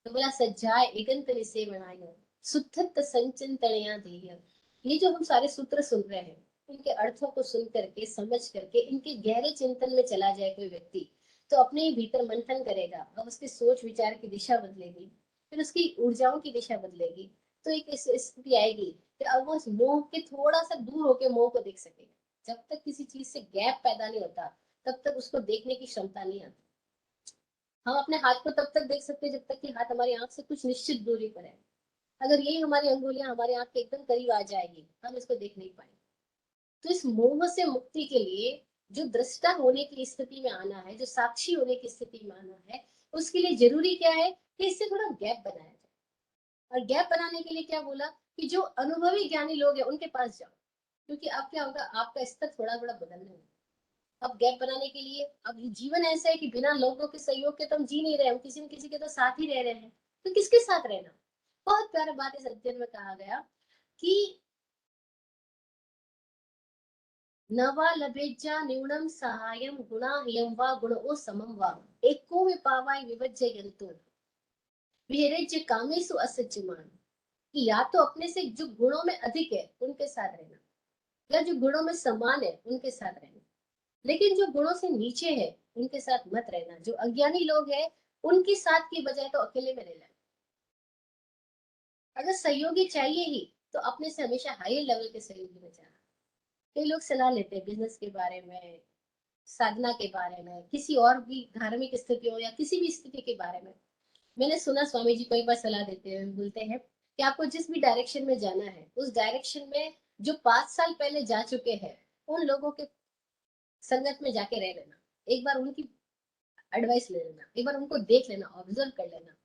A: तो बोला सज्जाए एगंत निसे बनायो, सुथत संचन तणया देय। ये जो हम सारे सूत्र सुन रहे हैं, इनके अर्थों को सुन करके, समझ करके, इनके गहरे चिंतन में चला जाए कोई व्यक्ति, तो अपने ही भीतर मंथन करेगा, अब उसके सोच विचार की दिशा बदलेगी, फिर उसकी ऊर्जाओं की दिशा बदलेगी। तो एक स्थिति आएगी कि अब वो उस मोह के थोड़ा सा दूर होके मोह को देख सकेगा। जब तक किसी चीज से गैप पैदा नहीं होता, तब तक उसको देखने की क्षमता नहीं आती। हम अपने हाथ को तब तक देख सकते हैं जब तक कि हाथ हमारी आंख से कुछ निश्चित दूरी पर है। अगर यही हमारी अंगुलियां हमारी आंख के एकदम करीब आ जाएगी, हम इसको देख नहीं पाएंगे। तो इस मोह से मुक्ति के लिए जो दृष्टा होने की स्थिति में आना है, जो साक्षी होने की स्थिति में आना है, उसके लिए जरूरी क्या है कि इससे थोड़ा गैप बनाया जाए। और गैप बनाने के लिए क्या बोला? कि जो अनुभवी ज्ञानी लोग हैं उनके पास जाओ। क्योंकि अब क्या होगा, आपका स्तर थोड़ा थोड़ा बदलने होगा। अब गैप बनाने के लिए, अब जीवन ऐसा है कि बिना लोगों के सहयोग के तो हम जी नहीं रहे, हम किसी न किसी के तो साथ ही रह रहे हैं। तो किसके साथ रहना? बहुत प्यारा बात इस अध्ययन में कहा गया कि नवा लभेज्जा न्यूनम सहायम गुणा हियम वा गुणो समम वा एको विपावाय विभज्य यंतो विहेरज्य कामेषु असज्जमान। कि या तो अपने से जो गुणों में अधिक है उनके साथ रहना, या जो गुणों में समान है उनके साथ रहना, लेकिन जो गुणों से नीचे है उनके साथ मत रहना। जो अज्ञानी लोग हैं, उनके साथ की बजाय तो अकेले में रह लेना। अगर सहयोगी चाहिए ही तो अपने से हमेशा हाई लेवल के सहयोगी में जाना। कई लोग सलाह लेते हैं बिजनेस के बारे में, साधना के बारे में, किसी और भी धार्मिक स्थितियों या किसी भी स्थिति के बारे में। मैंने सुना स्वामी जी कई बार सलाह देते हैं, बोलते हैं कि आपको जिस भी डायरेक्शन में जाना है उस डायरेक्शन में जो 5 साल पहले जा चुके हैं उन लोगों के संगत में जाके रह लेना, एक बार उनकी एडवाइस ले लेना, एक बार उनको देख लेना, ऑब्जर्व कर लेना।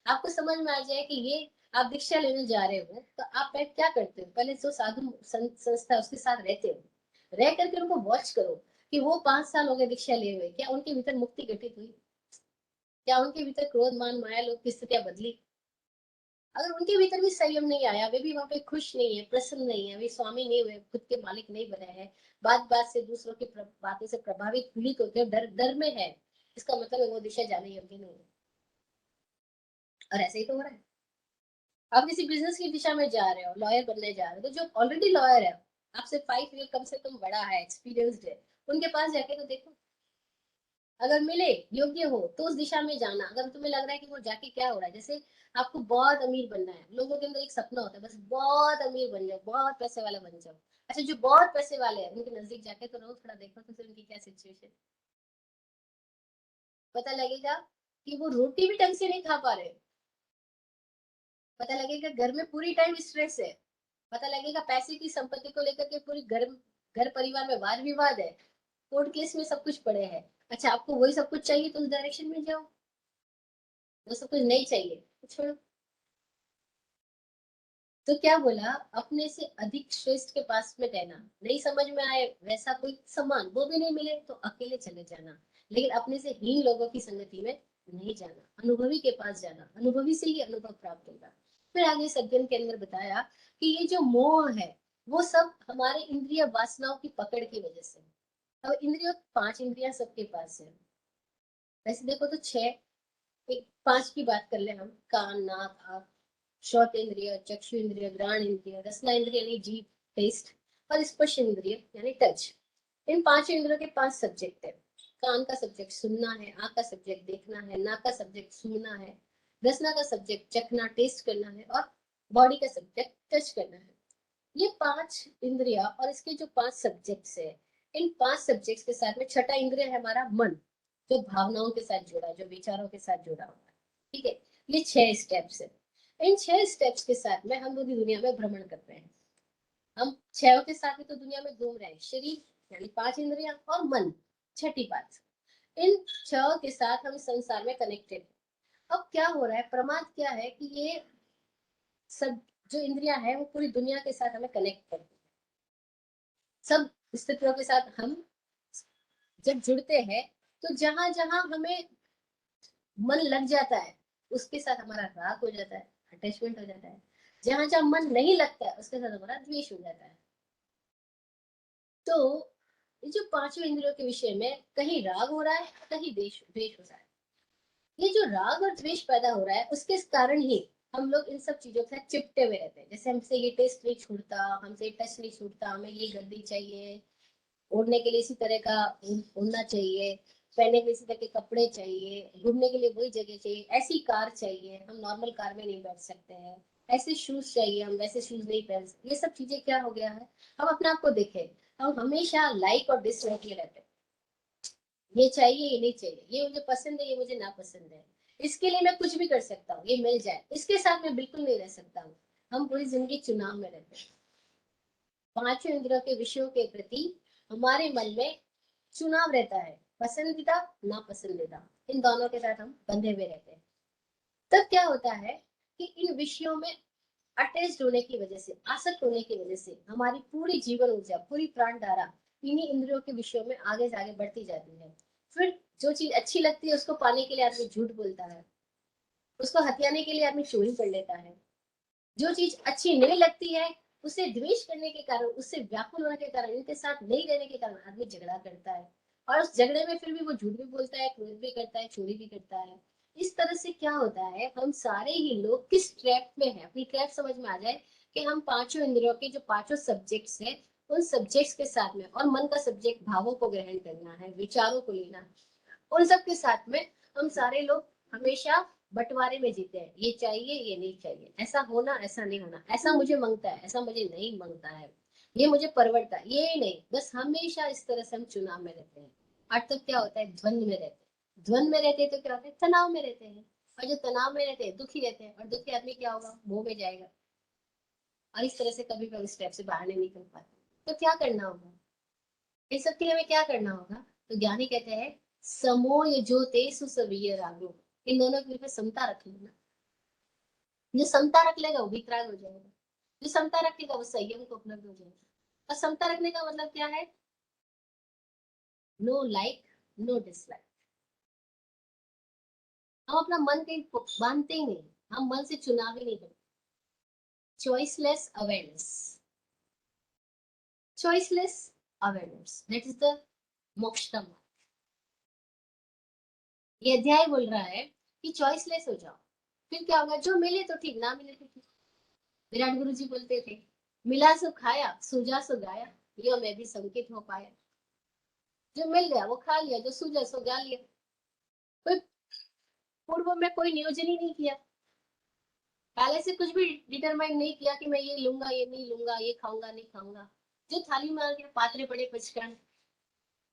A: आपको समझ में आ जाए कि ये आप दीक्षा लेने जा रहे हो तो आप पहले क्या करते हो, पहले जो साधु संस्था उसके साथ रहते हो, रह करके उनको वॉच करो कि वो 5 साल हो गए दीक्षा लिए हुए, क्या उनके भीतर मुक्ति घटित हुई, क्या उनके भीतर क्रोध मान माया लोभ की स्थितियां बदली। अगर उनके भीतर भी संयम नहीं आया, वे भी वहां पे खुश नहीं है, प्रसन्न नहीं है, वे स्वामी नहीं हुए, खुद के मालिक नहीं बने हैं, बात बात से दूसरों की बातों से प्रभावित पीड़ित होते हैं, डर डर में है, इसका मतलब है वो दिशा जाने योग्य नहीं है। और ऐसे ही तो हो रहा है। आप किसी बिजनेस की दिशा में जा रहे हो, लॉयर बनने जा रहे हो, तो जो ऑलरेडी लॉयर है, आपसे 5 ईयर कम से कम बड़ा है, एक्सपीरियंस्ड है, उनके पास जाके तो देखो। अगर मिले, योग्य हो तो उस दिशा में जाना। अगर तुम्हें लग रहा है कि वो जाके क्या हो रहा है, जैसे आपको बहुत अमीर बनना है, लोगों के अंदर एक सपना होता है बस बहुत अमीर बन जाओ, बहुत पैसे वाला बन जाओ। अच्छा, जो बहुत पैसे वाले हैं उनके नजदीक जाके तो रहो, थोड़ा देखो तो फिर उनकी क्या सिचुएशन, पता लगेगा कि वो रोटी भी ढंग से नहीं खा पा रहे। पता लगेगा घर में पूरी टाइम स्ट्रेस है। पता लगेगा पैसे की संपत्ति को लेकर के पूरी घर घर परिवार में वाद विवाद है, कोर्ट केस में सब कुछ पड़े हैं। अच्छा, आपको वही सब कुछ चाहिए तो उस डायरेक्शन में जाओ, वो सब कुछ नहीं चाहिए तो छोड़ो। तो क्या बोला, अपने से अधिक श्रेष्ठ के पास में रहना, नहीं समझ में आए वैसा कोई सम्मान वो भी नहीं मिले तो अकेले चले जाना, लेकिन अपने से हीन लोगों की संगति में नहीं जाना, अनुभवी के पास जाना, अनुभवी से ही अनुभव प्राप्त होगा। फिर आगे सज्जन के अंदर बताया कि ये जो मोह है वो सब हमारे इंद्रिय वासनाओं की पकड़ की वजह से। अब इंद्रियों, 5 इंद्रियां सबके पास है, वैसे देखो तो 6, एक 5 की बात कर ले हम, कान नाक आंख, श्रोत इंद्रिय, चक्षु इंद्रिय, घ्राण इंद्रिय, रसना इंद्रिय यानी जीभ टेस्ट, और स्पर्श इंद्रिय यानी टच। इन 5 इंद्रियों के 5 सब्जेक्ट है। कान का सब्जेक्ट सुनना है, आंख का सब्जेक्ट देखना है, नाक का सब्जेक्ट सूंघना है, रसना का सब्जेक्ट चखना टेस्ट करना है, और बॉडी का सब्जेक्ट टच करना है। ये 5 इंद्रिया और इसके जो 5 सब्जेक्ट्स है, इन 5 सब्जेक्ट्स के साथ में छठा इंद्रिय है हमारा मन, जो भावनाओं के साथ जुड़ा, जो विचारों के साथ जुड़ा हुआ है। ठीक है, ये 6 स्टेप्स है। इन 6 स्टेप्स के साथ में हम पूरी दुनिया में भ्रमण करते हैं। हम 6 के साथ में तो दुनिया में घूम रहे हैं, शरीर यानी 5 इंद्रिया और मन, छठी बात। इन 6 के साथ हम संसार में कनेक्टेड हैं। अब क्या हो रहा है, प्रमाद क्या है कि ये सब जो इंद्रिया है वो पूरी दुनिया के साथ हमें कनेक्ट करती है। सब स्थितियों के साथ हम जब जुड़ते हैं तो जहां जहां हमें मन लग जाता है उसके साथ हमारा राग हो जाता है, अटैचमेंट हो जाता है। जहां जहां मन नहीं लगता है उसके साथ हमारा द्वेष हो जाता है। तो ये जो 5 इंद्रियों के विषय में कहीं राग हो रहा है, कहीं द्वेष द्वेष हो रहा है। ये जो राग और द्वेष पैदा हो रहा है उसके कारण ही हम लोग इन सब चीजों के साथ चिपटे हुए रहते हैं। जैसे हमसे ये टेस्ट नहीं छूटता, हमसे ये टच नहीं छूटता, हमें ये गद्दी चाहिए, ओढ़ने के लिए इसी तरह का ओढ़ना चाहिए, पहनने के लिए इसी तरह के कपड़े चाहिए, घूमने के लिए वही जगह चाहिए, ऐसी कार चाहिए, हम नॉर्मल कार में नहीं बैठ सकते हैं, ऐसे शूज चाहिए, हम वैसे शूज नहीं पहन सकते। ये सब चीजें क्या हो गया है, हम अपने आप को देखें, हम हमेशा लाइक और डिसलाइक ये रहते हैं, ये चाहिए ये नहीं चाहिए, ये मुझे पसंद है ये मुझे नापसंद है, इसके लिए मैं कुछ भी कर सकता हूँ, ये मिल जाए, इसके साथ मैं बिल्कुल नहीं रह सकता हूँ। हम पूरी जिंदगी चुनाव में रहते हैं। 5 इंद्रियों के विषयों के प्रति हमारे मन में चुनाव रहता है, पसंदीदा नापसंदीदा, इन दोनों के साथ हम बंधे हुए रहते हैं। तब क्या होता है कि इन विषयों में अटैच होने की वजह से, आसक्त होने की वजह से हमारी पूरी जीवन ऊर्जा, पूरी प्राण धारा इन्हीं इंद्रियों के विषयों में आगे से आगे बढ़ती जाती है। फिर जो चीज अच्छी लगती है उसको पाने के लिए आदमी झूठ बोलता है, उसको हथियाने के लिए आदमी चोरी कर लेता है। जो चीज अच्छी नहीं लगती है उसे द्वेष करने के कारण, उससे व्याकुल होने के कारण, इनके साथ नहीं रहने के कारण आदमी झगड़ा करता है, और उस झगड़े में फिर भी वो झूठ भी बोलता है, क्रोध भी करता है, चोरी भी करता है। इस तरह से क्या होता है, हम सारे ही लोग किस ट्रैप में हैं, अपनी ट्रैप समझ में आ जाए कि हम 5 इंद्रियों के जो 5 सब्जेक्ट्स हैं उन सब्जेक्ट्स के साथ में, और मन का सब्जेक्ट भावों को ग्रहण करना है, विचारों को लेना, उन सब के साथ में हम सारे लोग हमेशा बंटवारे में जीते हैं, ये चाहिए ये नहीं चाहिए, ऐसा होना ऐसा नहीं होना, ऐसा मुझे मांगता है ऐसा मुझे नहीं मांगता है, ये मुझे परवड़ता है ये नहीं, बस हमेशा इस तरह से हम चुनाव में रहते हैं। और तब क्या होता है, द्वंद में रहते हैं, द्वंद में रहते हैं तो क्या होता है, तनाव में रहते हैं। और जो तनाव में रहते हैं दुखी रहते हैं, और दुखी आदमी क्या होगा, मोह में जाएगा, और इस तरह से कभी कभी स्टेप से बाहर नहीं निकल पाते। तो क्या करना होगा, इस सब के लिए हमें क्या करना होगा, तो ज्ञानी कहते हैं समोय जो तेसु सवीय रागो, इन दोनों के बीच समता रख लेना। जो समता रख लेगा वो वितराग हो जाएगा, जो समता रखेगा वो संयम को उपलब्ध हो जाएगा। और समता रखने का मतलब क्या है, नो लाइक नो डिसलाइक। हम अपना मन कहीं बांधते ही नहीं, हम मन से चुनाव ही नहीं करते। Choiceless awareness, choiceless awareness, that is the moksham. ये अध्याय बोल रहा है कि चॉइसलेस हो जाओ, फिर क्या होगा, जो मिले तो ठीक, ना मिले तो ठीक। विराट गुरु जी बोलते थे, मिला सो खाया सूझा सो गाया, यो मैं भी संकित हो पाया। जो मिल गया वो खा लिया, जो सूझा सो गा लिया। कोई पूर्व में कोई नियोजन ही नहीं किया, पहले से कुछ भी डिटरमाइन नहीं किया कि मैं ये लूंगा ये नहीं लूंगा, ये खाऊंगा नहीं खाऊंगा। जो थाली में आ गया, पात्रे पड़े पचकण।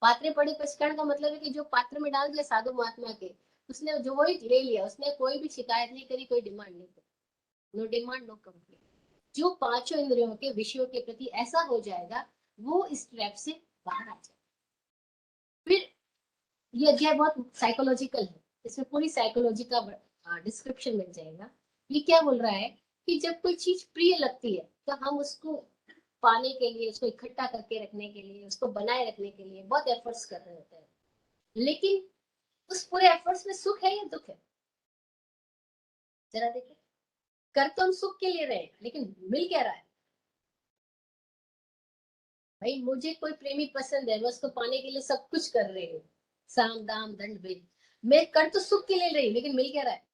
A: पात्रे पड़े पचकण का मतलब है कि जो पात्र में डाल दिया साधु महात्मा के, उसने जो वही ले लिया, उसने कोई भी शिकायत नहीं करी, कोई डिमांड नहीं करी। No demand no complaint. जो पांचों इंद्रियों के विषयों के प्रति ऐसा हो जाएगा, वो इस ट्रैप से बाहर आ जाएगा। फिर ये अध्याय बहुत साइकोलॉजिकल है, इसमें पूरी साइकोलॉजी का डिस्क्रिप्शन मिल जाएगा। ये क्या बोल रहा है कि जब कोई चीज प्रिय लगती है तो हम उसको पाने के लिए, उसको इकट्ठा करके रखने के लिए, उसको बनाए रखने के लिए बहुत एफर्ट्स कर रहे होते हैं। लेकिन उस पूरे एफर्ट्स में सुख है या दुख है, जरा देखिए। कर तो हम सुख के लिए रहे हैं, लेकिन मिल क्या रहा है। भाई मुझे कोई प्रेमी पसंद है, मैं उसको पाने के लिए सब कुछ कर रही हूँ, साम दाम दंड भेद। मैं कर तो सुख के लिए रही हूँ, लेकिन मिल क्या रहा है।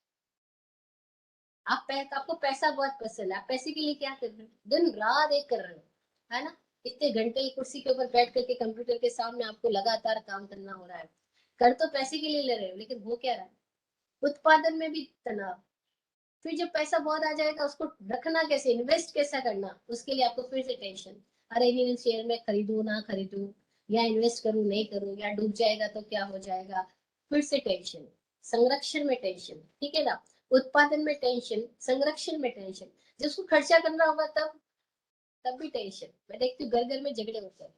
A: आपको पैसा बहुत पसंद है, आप पैसे के लिए क्या कर रहे हो, दिन रात एक कर रहे हो, है ना। इतने घंटे कुर्सी के ऊपर बैठ करके कंप्यूटर के सामने आपको लगातार काम करना हो रहा है। कर तो पैसे के लिए ले रहे हो, लेकिन हो क्या रहा है, उत्पादन में भी तनाव। फिर जब पैसा बहुत आ जाएगा, उसको रखना कैसे, इन्वेस्ट कैसा करना, उसके लिए आपको फिर से टेंशन। अरे इन शेयर में खरीदू ना खरीदू, या इन्वेस्ट करूं नहीं करूं, या डूब जाएगा तो क्या हो जाएगा, फिर से टेंशन। संरक्षण में टेंशन, ठीक है ना। उत्पादन में टेंशन, संरक्षण में टेंशन। जब उसको खर्चा करना होगा तब तब भी टेंशन। मैं देखती हूँ घर घर में झगड़े होते हैं।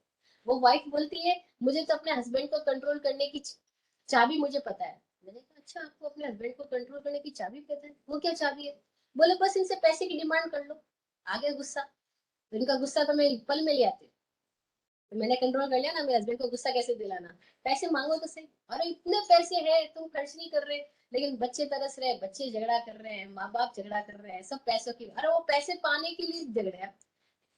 A: वो वाइफ बोलती है मुझे तो अपने हस्बैंड को कंट्रोल करने की चाबी मुझे पता है। मैंने कहा अच्छा, आपको अपने हस्बैंड को कंट्रोल करने की चाबी पता है, वो क्या चाबी है। बोले बस इनसे पैसे की डिमांड कर लो। आ गया गुस्सा। तो इनका गुस्सा तो मैं पल में ले आती हूँ। तो मैंने कंट्रोल कर लिया ना, मेरे हस्बैंड को गुस्सा कैसे दिलाना। पैसे मांगो तो सही, अरे इतने पैसे हैं तुम खर्च नहीं कर रहे, लेकिन बच्चे तरस रहे हैं, बच्चे झगड़ा कर रहे हैं, माँ बाप झगड़ा कर रहे हैं, सब पैसों की, अरे वो पैसे पाने के लिए झगड़ा,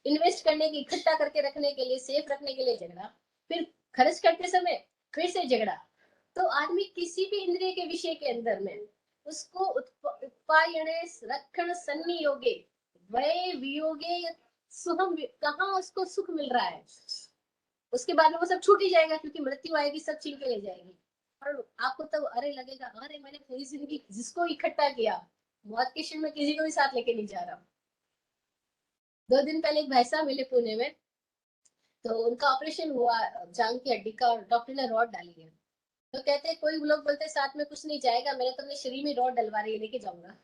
A: इन्वेस्ट करने की, इकट्ठा करके रखने के लिए, सेफ रखने के लिए झगड़ा, फिर खर्च करते समय फिर से झगड़ा। तो आदमी किसी भी इंद्रिय के विषय के अंदर में उसको उत्पायने रक्षण संनियोगे वय वियोगे सुखम, कहाँ उसको सुख मिल रहा है। उसके बाद में वो सब छूट ही जाएगा, क्योंकि मृत्यु आएगी सब छीन के ले जाएगी। और आपको तब अरे लगेगा, अरे मैंने पूरी जिंदगी जिसको इकट्ठा किया, मौत के क्षण में किसी को भी साथ लेके नहीं जा रहा। 2 दिन पहले एक भाई साहब मिले पुणे में, तो उनका ऑपरेशन हुआ जांग की हड्डी का, और डॉक्टर ने रॉड डाली है। तो कहते हैं, कोई लोग बोलते हैं साथ में कुछ नहीं जाएगा, मैंने तो अपने शरीर में रॉड डलवा रही है, लेके जाऊंगा।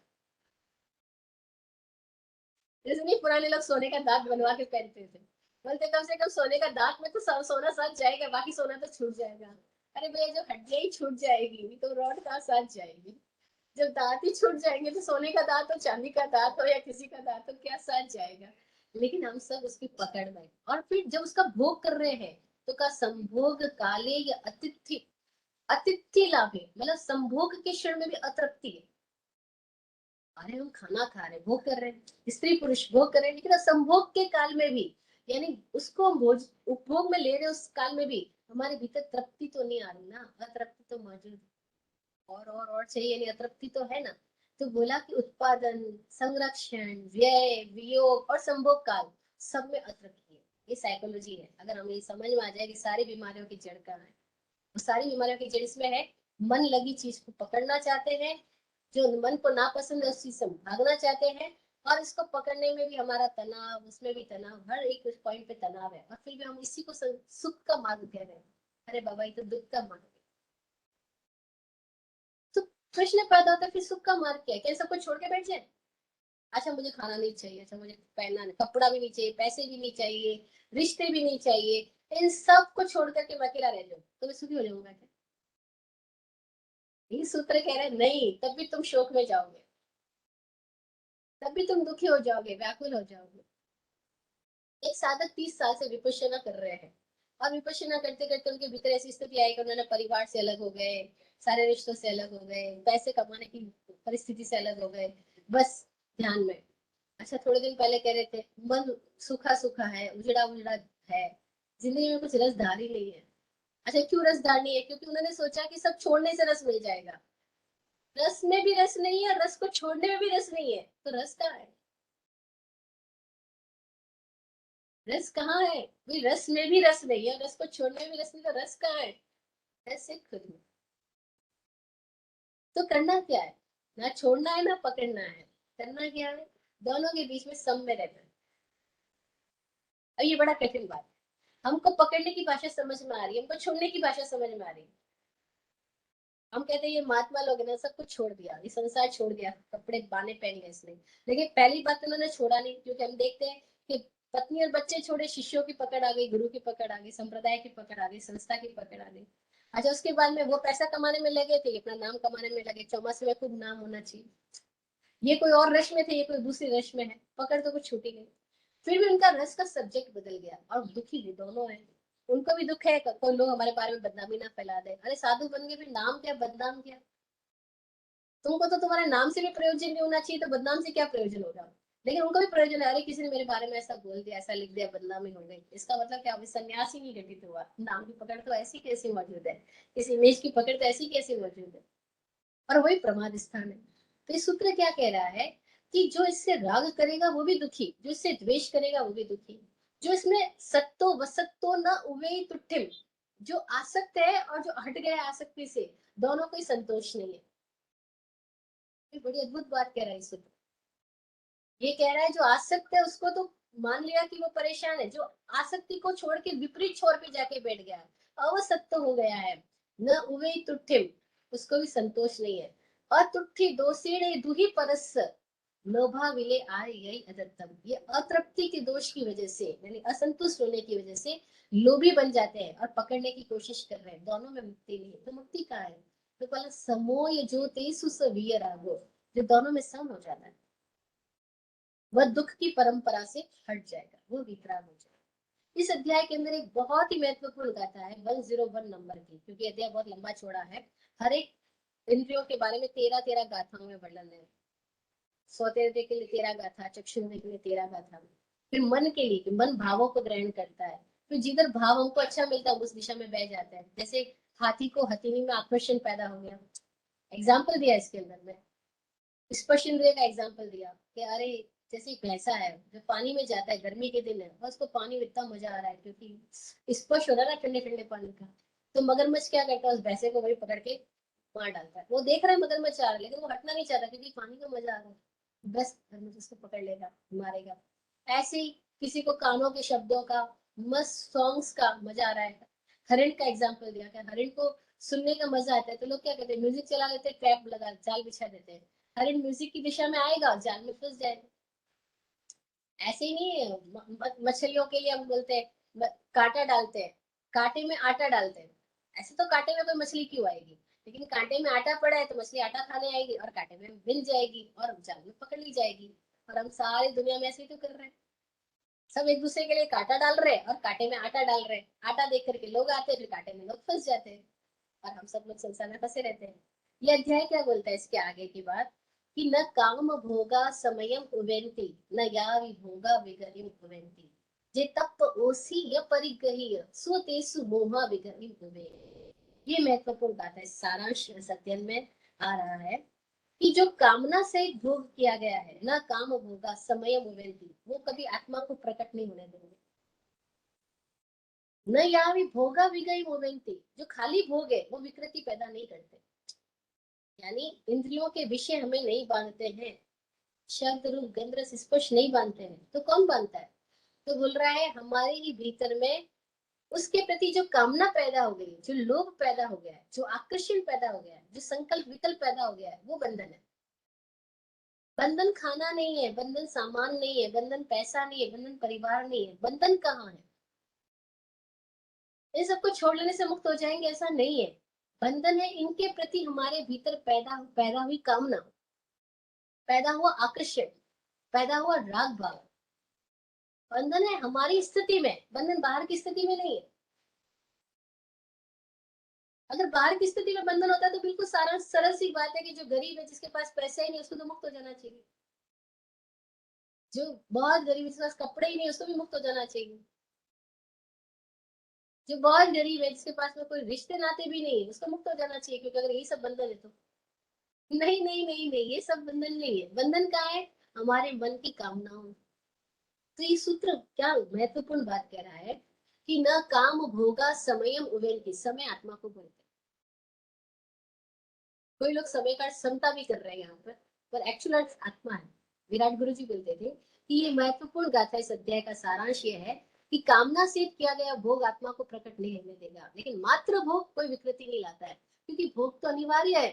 A: जैसे नहीं, पुराने लोग सोने का दांत बनवा के पहनते थे, बोलते कम से कम सोने का दांत में तो सोना साथ जाएगा, बाकी सोना तो छूट जाएगा। अरे भैया, जब हड्डियां ही छूट जाएगी तो रॉड कहाँ साथ जाएगी। जब दांत ही छूट जाएंगे तो सोने का दांत हो, चांदी का दांत हो, या किसी का दांत हो, क्या साथ जाएगा। लेकिन हम सब उसकी पकड़ में, और फिर जब उसका भोग कर रहे हैं तो का संभोग काले या अतिथि, अतिथि लाभे, मतलब संभोग के क्षण में भी अतृप्ति है। अरे हम खाना खा रहे, भोग कर रहे हैं, स्त्री पुरुष भोग कर रहे हैं, लेकिन असंभोग के काल में भी, यानी उसको हम भोज उपभोग में ले रहे उस काल में भी हमारे भीतर तृप्ति तो नहीं आ रही ना, अतृप्ति तो मौजूद है। और चाहिए, यानी अतृप्ति तो है ना। तो बोला कि उत्पादन, संरक्षण, व्यय, वियोग और संभोग काल, सब में अतृप्ति है। ये साइकोलॉजी है। अगर हमें समझ में आ जाए कि सारी बीमारियों की जड़ क्या है, वो सारी बीमारियों की जड़ इसमें है, मन लगी चीज को पकड़ना चाहते हैं, जो मन को नापसंद है उस चीज से हम भागना चाहते हैं, और इसको पकड़ने में भी हमारा तनाव, उसमें भी तनाव, हर एक उस पॉइंट पे तनाव है, और फिर भी हम इसी को सुख का मार्ग कह रहे हैं। अरे बाबा, ये तो दुख का मार्ग है। तो प्रश्न पैदा होता है, फिर सुख का मार्ग क्या है? क्या सबको छोड़ के बैठ जाए? अच्छा, मुझे खाना नहीं चाहिए, अच्छा मुझे पहनना नहीं, कपड़ा भी नहीं चाहिए, पैसे भी नहीं चाहिए, रिश्ते भी नहीं चाहिए, इन सब को छोड़ करके मैं अकेला रह जाऊं तो मैं सुखी हो जाऊंगा क्या? ये सूत्र कह रहे हैं नहीं, तब भी तुम शोक में जाओगे, तब भी तुम दुखी हो जाओगे, व्याकुल हो जाओगे। एक साधक 30 साल से विपश्यना कर रहे हैं, और विपश्यना करते करते उनके भीतर ऐसी स्थिति आई कि उन्होंने परिवार से अलग हो गए, सारे रिश्तों से अलग हो गए, पैसे कमाने की परिस्थिति से अलग हो गए, बस ध्यान में। अच्छा, थोड़े दिन पहले कह रहे थे मन सूखा सूखा है, उजड़ा उजड़ा है, जिंदगी में कुछ रसधार ही नहीं है। अच्छा, क्यों रसधार नहीं है? क्योंकि उन्होंने सोचा कि सब छोड़ने से रस मिल जाएगा। रस में भी रस नहीं है, रस को छोड़ने में भी रस नहीं है, तो रस कहाँ है? रस कहाँ है? भाई, रस में भी रस नहीं है, रस को छोड़ने में भी रस नहीं, तो रस कहाँ है? ऐसे खुद में। तो करना क्या है? ना छोड़ना है ना पकड़ना है, करना क्या है? दोनों के बीच में सम में रहना है। अब ये बड़ा कठिन बात है। हमको पकड़ने की भाषा समझ में आ रही है, हमको छोड़ने की भाषा समझ में आ रही है। हम कहते हैं ये महात्मा लोग हैं ना, सब कुछ छोड़ दिया, ये संसार छोड़ दिया, कपड़े बाने पहन गए इसने। लेकिन पहली बात तो उन्होंने छोड़ा नहीं, क्योंकि हम देखते हैं कि पत्नी और बच्चे छोड़े, शिष्यों की पकड़ आ गई, गुरु की पकड़ आ गई, संप्रदाय की पकड़ आ गई, संस्था की पकड़ आ गई। अच्छा, उसके बाद में वो पैसा कमाने में लगे थे, अपना नाम कमाने में लगे, चौमासे में खूब नाम होना चाहिए। ये कोई और रश में थे, ये कोई दूसरी रश में है, पकड़ तो कुछ छूटी नहीं। फिर भी उनका रस का सब्जेक्ट बदल गया, और दुखी भी दोनों है। उनको भी दुख है, कोई लोग हमारे बारे में बदनामी ना फैला दे, अरे साधु बन गए, फिर नाम क्या, बदनाम क्या? तुमको तो तुम्हारे नाम से भी प्रयोजन नहीं होना चाहिए, तो बदनाम से क्या प्रयोजन होगा? लेकिन उनको भी प्रयोजन है, अरे किसी ने मेरे बारे में ऐसा बोल दिया, ऐसा लिख दिया, बदनामी हो गई, इसका मतलब क्या? अभी सन्यासी नहीं घटित हुआ, नाम की पकड़ तो ऐसी कैसी मौजूद है, इस इमेज की पकड़ तो ऐसी कैसी मौजूद है, और वही प्रमाद स्थान है। तो इस सूत्र क्या कह रहा है कि जो इससे राग करेगा वो भी दुखी, जो इससे द्वेष करेगा वो भी दुखी, जो इसमें सत्तो वसत्तो न उवे तुठिम, जो आसक्त है और जो हट गया आसक्ति से, दोनों को संतोष नहीं है। ये बड़ी अद्भुत बात कह रहा है सूत्र। ये कह रहा है जो आसक्त है उसको तो मान लिया कि वो परेशान है, जो आसक्ति को छोड़ के विपरीत छोर पे जाके बैठ गया है, अवसत्य हो गया है, न उवे तुठिम, उसको भी संतोष नहीं है। अतुठी दोषेणे दुही परस लोभा विले आय यही अदत्तम, ये अतृप्ति के दोष की वजह से, यानी असंतुष्ट होने की वजह से लोभी बन जाते हैं और पकड़ने की कोशिश कर रहे हैं, दोनों में मुक्ति नहीं है। तो मुक्ति कहाँ है? तो पहले समोय जो तेसु सविय रागो, जो दोनों में सम हो जाता है, वह दुख की परंपरा से हट जाएगा, वो वितराग हो जाएगा। इस अध्याय के अंदर एक बहुत ही महत्वपूर्ण गाथा है 101 नंबर की, क्योंकि अध्याय बहुत लंबा चौड़ा है। हर एक इंद्रियों के बारे में 13-13 गाथाओं में वर्णन है। सौतेरे के लिए 13 गाथा, चक्षुंद्रिय के लिए 13 गाथा, फिर मन के लिए कि मन भावों को ग्रहण करता है, फिर जिधर भाव हमको अच्छा मिलता है उस दिशा में बह जाता है। जैसे हाथी को हथीनी में आकर्षण पैदा हो गया, एग्जाम्पल दिया इसके अंदर में, स्पर्श इंद्रिय का एग्जाम्पल दिया कि अरे जैसे एक भैंसा है जो पानी में जाता है, गर्मी के दिन है, और उसको पानी में इतना मजा आ रहा है क्योंकि स्पर्श हो रहा है ना ठंडे ठंडे पानी का। तो मगरमच्छ क्या करता है, उस भैंसे को वही पकड़ के मार डालता है। वो देख रहा है मगरमच्छ आ रहा है, लेकिन वो हटना नहीं चाहता क्योंकि पानी का मजा आ रहा है, बस मगरमच्छ उसको पकड़ लेगा, मारेगा। ऐसे ही किसी को कानों के शब्दों का, मस्त सॉन्ग्स का मजा आ रहा है। हरिण का एग्जाम्पल दिया कि हरिण को सुनने का मजा आता है, तो लोग क्या कहते हैं, म्यूजिक चला लेते हैं, ट्रैप लगा, जाल बिछा देते हैं, हरिण म्यूजिक की दिशा में आएगा, जाल में फंस जाएगा। ऐसे ही नहीं है, मछलियों के लिए हम बोलते हैं कांटा डालते हैं, कांटे में आटा डालते हैं। ऐसे तो कांटे में कोई मछली क्यों आएगी, लेकिन कांटे में आटा पड़ा है तो मछली आटा खाने आएगी, और कांटे में मिल जाएगी और जाल में पकड़ ली जाएगी। और हम सारी दुनिया में ऐसे ही तो कर रहे हैं, सब एक दूसरे के लिए कांटा डाल रहे हैं और कांटे में आटा डाल रहे हैं। आटा देख करके लोग आते हैं, फिर कांटे में लोग फंस जाते हैं, और हम सब लोग संसार में फंसे रहते हैं। ये अध्याय क्या बोलता है इसके आगे की बात, कि न काम भोगा समयम उवेंती, न यावि भोगा विगलिम उवेंती, जे तप ओसी य परिग्रह्य सो तेसु मोहा विगलिम उवे। ये महत्वपूर्ण बात है, सारांश सत्यन में आ रहा है कि जो कामना से भोग किया गया है, ना काम भोगा समय उवेंती, वो कभी आत्मा को प्रकट नहीं होने देंगे। न यावि भोगा विगई मोवेंती, जो खाली भोग है वो विकृति पैदा नहीं करते। यानी इंद्रियों के विषय हमें नहीं बांधते हैं, शब्द रूप गंध रस स्पर्श नहीं बांधते हैं, तो कौन बांधता है? तो बोल रहा है हमारे ही भीतर में उसके प्रति जो कामना पैदा हो गई, जो लोभ पैदा हो गया है, जो आकर्षण पैदा हो गया है, जो संकल्प विकल्प पैदा हो गया है, वो बंधन है। बंधन खाना नहीं है, बंधन सामान नहीं है, बंधन पैसा नहीं है, बंधन परिवार नहीं है। बंधन कहाँ है? इन सबको छोड़ लेने से मुक्त हो जाएंगे, ऐसा नहीं है। बंधन है इनके प्रति हमारे भीतर पैदा पैदा हुई कामना, पैदा हुआ आकर्षण, पैदा हुआ राग भाव। बंधन है हमारी स्थिति में, बंधन बाहर की स्थिति में नहीं है। अगर बाहर की स्थिति में बंधन होता है तो बिल्कुल सारा सरल सी बात है कि जो गरीब है, जिसके पास पैसा ही नहीं, उसको तो मुक्त हो जाना चाहिए। जो बहुत गरीब है, जिसके पास कपड़े ही नहीं, उसको भी मुक्त हो जाना चाहिए। जो बहुत गरीब है, जिसके पास में कोई रिश्ते नाते भी नहीं है, उसको मुक्त हो जाना चाहिए, क्योंकि अगर यही सब बंधन है तो। नहीं नहीं नहीं नहीं, ये सब बंधन नहीं है। बंधन कहाँ है? हमारे मन की कामनाओं। तो ये सूत्र क्या महत्वपूर्ण बात कह रहा है कि न काम भोगा समयम उवेंति, समय आत्मा को बोलते हैं। कोई लोग समय का समता भी कर रहे हैं यहाँ पर एक्चुअल अर्थ आत्मा है। विराट गुरु जी बोलते थे कि ये महत्वपूर्ण गाथा, इस अध्याय का सारांश ये है कि कामना से किया गया भोग आत्मा को प्रकट नहीं होने देगा, लेकिन मात्र भोग कोई विकृति नहीं लाता है, क्योंकि भोग तो अनिवार्य है।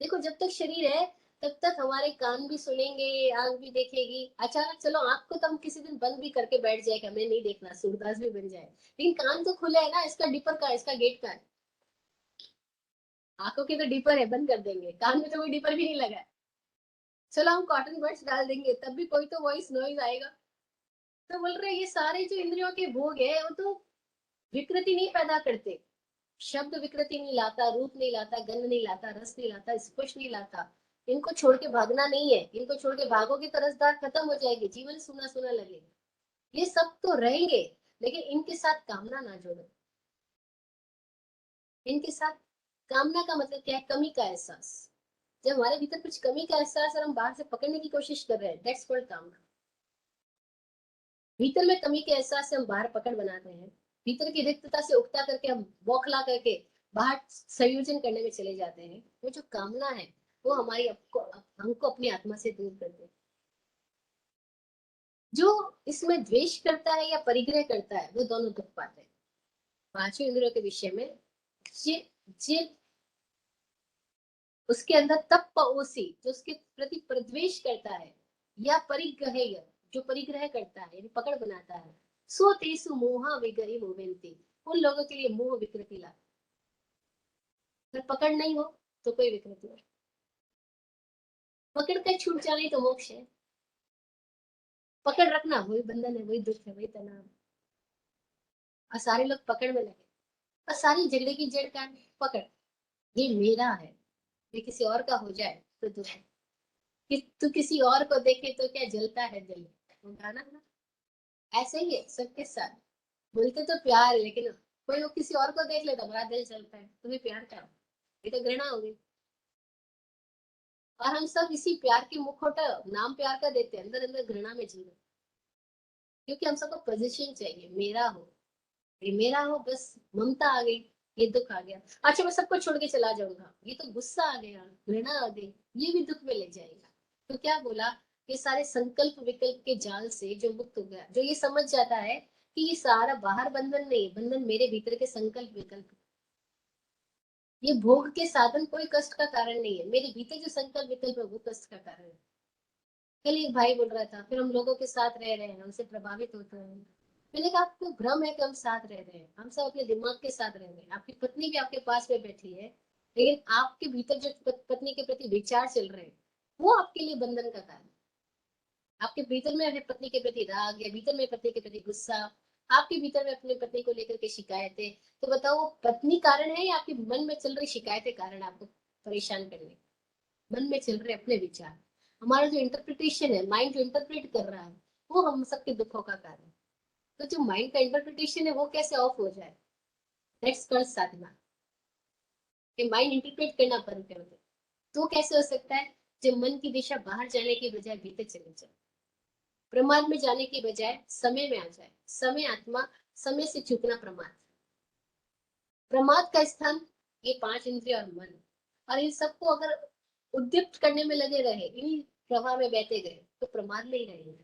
A: देखो, जब तक शरीर है तब तक हमारे कान भी सुनेंगे, आंख भी देखेगी। अचानक चलो आंख को तो हम किसी दिन बंद भी करके बैठ जाए कि हमें नहीं देखना, सूरदास भी बन जाए, लेकिन कान तो खुला है ना, इसका डिपर का, इसका गेट का है। आंखों के तो डिपर है, बंद कर देंगे, कान में तो कोई डिपर भी नहीं लगा है। चलो हम कॉटन बड्स डाल देंगे, तब भी कोई तो वॉइस नॉइज आएगा। तो बोल रहे ये सारे जो इंद्रियों के भोग है वो तो विकृति नहीं पैदा करते। शब्द विकृति नहीं लाता, रूप नहीं लाता, गंध नहीं लाता, रस नहीं लाता, स्पर्श नहीं लाता। इनको छोड़ के भागना नहीं है, इनको छोड़ के भागोगे तो रसदार खत्म हो जाएगी, जीवन सुना सुना लगेगा। ये सब तो रहेंगे, लेकिन इनके साथ कामना ना जोड़ो। इनके साथ कामना का मतलब क्या है? कमी का एहसास। जब हमारे भीतर कुछ कमी का एहसास और हम बाहर से पकड़ने की कोशिश कर रहे हैं, दैट्स कॉल्ड कामना। भीतर में कमी के एहसास से हम बाहर पकड़ बनाते हैं, भीतर की रिक्तता से उकता करके हम बौखला करके बाहर संयोजन करने में चले जाते हैं। वो जो कामना है वो हमारी हमको अपनी आत्मा से दूर कर दे। जो इसमें द्वेष करता है या परिग्रह करता है, वो दोनों दुख पाते हैं। पांचों इंद्रियों के विषय में जे जे उसके अंदर तप ओसी, जो उसके प्रति प्रद्वेष करता है, या परिग्रह, जो परिग्रह करता है यानी पकड़ बनाता है, सो तेसु मोहा विगरी मोवेंती, उन लोगों के लिए मोह विकृति ला। अगर पकड़ नहीं हो तो कोई विकृति नहीं, पकड़ कर छूट जाने तो मोक्ष है। पकड़ रखना वही बंधन है, वही दुख है, वही तनाव है। और सारे लोग पकड़ में लगे, और सारी झगड़े की जड़ का है पकड़। ये मेरा है, ये किसी और का हो जाए तो दुख है। कि तू किसी और को देखे तो क्या जलता है दिल, वो गाना ना, ऐसे ही है सबके साथ। बोलते तो प्यार है, लेकिन कोई लोग किसी और को देख ले तो बड़ा दिल चलता है, तुम्हें प्यार क्या हो? ये तो घृणा हो गई। और हम सब इसी प्यार की मुखौटा नाम प्यार का देते हैं, अंदर अंदर घृणा में जी रहे हैं। क्योंकि हम सबको पोजीशन चाहिए, मेरा हो, ये मेरा हो, बस ममता आ गई, ये दुख आ गया, अच्छा मैं सबको छोड़ के चला जाऊंगा, ये तो गुस्सा आ गया, घृणा आ गई, ये भी दुख में ले जाएगा। तो क्या बोला? ये सारे संकल्प विकल्प के जाल से जो मुक्त हो गया, जो ये समझ जाता है कि ये सारा बाहर बंधन नहीं, बंधन मेरे भीतर के संकल्प विकल्प। ये भोग के साधन कोई कष्ट का कारण नहीं है, मेरे भीतर जो संकल्प विकल्प है वो कष्ट का कारण है। कल एक भाई बोल रहा था, फिर हम लोगों के साथ रह रहे हैं, हमसे प्रभावित होते हैं। मैंने कहा आपको भ्रम है कि हम साथ रह रहे हैं, हम सब अपने दिमाग के साथ रह रहे हैं। आपकी पत्नी भी आपके पास में बैठी है, लेकिन आपके भीतर जो पत्नी के प्रति विचार चल रहे हैं वो आपके लिए बंधन का कारण। आपके भीतर में अपने पत्नी के प्रति राग, या भीतर में पत्नी के प्रति गुस्सा, आपके भीतर में अपने पत्नी को लेकर के शिकायतें, तो बताओ वो पत्नी कारण है या आपके मन में चल रही शिकायतें कारण आपको परेशान करने? मन में चल रहे अपने विचार, हमारा जो इंटरप्रिटेशन है, माइंड जो इंटरप्रेट कर रहा है, वो हम सबके दुखों का कारण है। तो जो माइंड का इंटरप्रिटेशन है वो कैसे ऑफ हो जाए? दैट्स कॉल्ड साधना। कि माइंड इंटरप्रेट करना बंद कर दे। तो कैसे हो सकता है? जब मन की दिशा बाहर जाने की बजाय भीतर चले जाए, प्रमाद में जाने की बजाय समय में आ जाए। समय आत्मा, समय से चूकना प्रमाद। प्रमाद का स्थान ये पांच इंद्रिय और मन, और इन सबको अगर उद्दीप्त करने में लगे रहे, इन्हीं प्रवाह में बहते गए, तो प्रमाद में ही रहेंगे,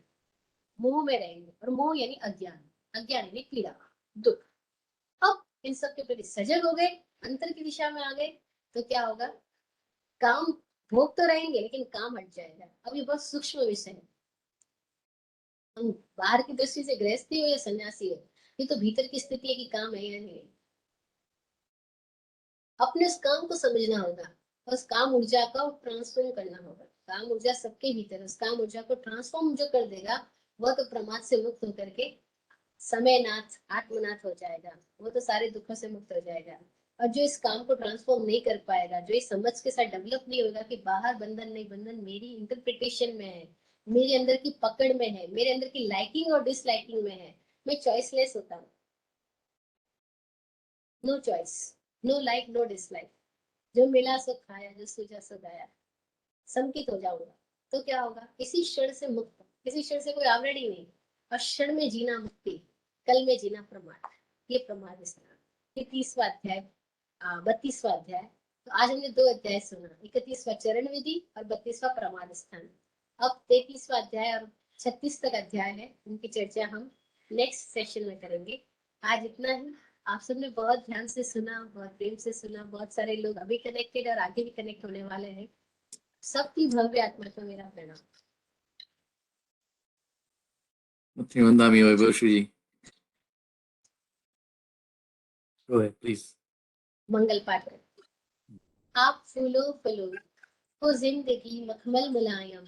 A: मोह में रहेंगे। और मोह यानी अज्ञान, अज्ञान यानी पीड़ा, दुख। अब इन सब के प्रति सजग हो गए, अंतर की दिशा में आ गए, तो क्या होगा? काम भोग तो रहेंगे, लेकिन काम हट जाएगा। अब ये बहुत सूक्ष्म विषय है। हम बाहर की दृष्टि से गृहस्थी हो या सन्यासी हो, ये तो भीतर की स्थिति है कि काम है या नहीं। अपने उस काम को समझना होगा, उस काम ऊर्जा को ट्रांसफॉर्म करना होगा। काम ऊर्जा सबके भीतर है, उस काम ऊर्जा को ट्रांसफॉर्म जो कर देगा, वह तो प्रमाद से मुक्त होकर के समयनाथ, आत्मनाथ हो जाएगा। वो तो सारे दुखों से मुक्त हो जाएगा। और जो इस काम को ट्रांसफॉर्म नहीं कर पाएगा, जो इस समझ के साथ डेवलप नहीं होगा कि बाहर बंधन नहीं, बंधन मेरी इंटरप्रिटेशन में है, मेरे अंदर की पकड़ में है, मेरे अंदर की लाइकिंग और डिसलाइकिंग में है, मैं चॉइसलेस होता हूँ। No choice, no like no dislike, जो मिला सो खाया, जो सूझा सो गाया, संकित हो जाऊंगा। तो क्या होगा? इसी क्षण से मुक्त, इसी क्षण से कोई आवरण ही नहीं। और क्षण में जीना मुक्ति, कल में जीना प्रमाद। ये प्रमाद स्नान, ये 30वां अध्याय, 32वां अध्याय। तो आज हमने 2 अध्याय सुना, 31वां चरण विधि और 32वां प्रमाद स्थान। अब 33वां अध्याय और 36 तक अध्याय है, उनकी चर्चा हम नेक्स्ट सेशन में करेंगे। आज इतना ही। आप सबने बहुत ध्यान से सुना, बहुत प्रेम से सुना। बहुत सारे लोग अभी कनेक्टेड और आगे भी कनेक्ट होने वाले हैं। सबकी भव्य आत्मा को मेरा प्रणाम।
B: Vandami Vaibhashji. Go ahead, please.
A: मंगल पाठ करें। आप फूलो फलो हो जिंदगी मखमल मुलायम,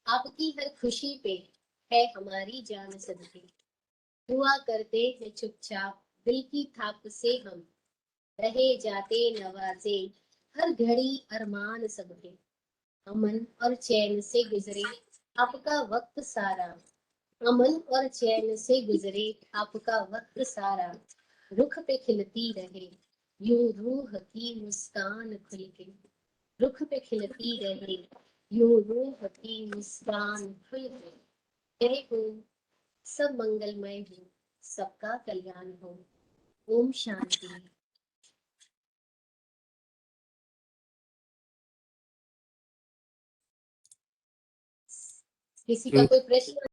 A: आपकी हर खुशी पे है हमारी जान सदके। हुआ करते हैं चुपचाप दिल की थाप से हम, रहे जाते नवाजे हर घड़ी अरमान सबके। अमन और चैन से गुजरे आपका वक्त सारा, अमन और चैन से गुजरे आपका वक्त सारा। रुख पे खिलती रहे यूं रूह की मुस्कान खुल के, रुख पे खिलती रहे यूं रूह की मुस्कान खुल के। जय हो, सब मंगलमय हो, सबका कल्याण हो। ओम शांति। किसी का कोई प्रश्न?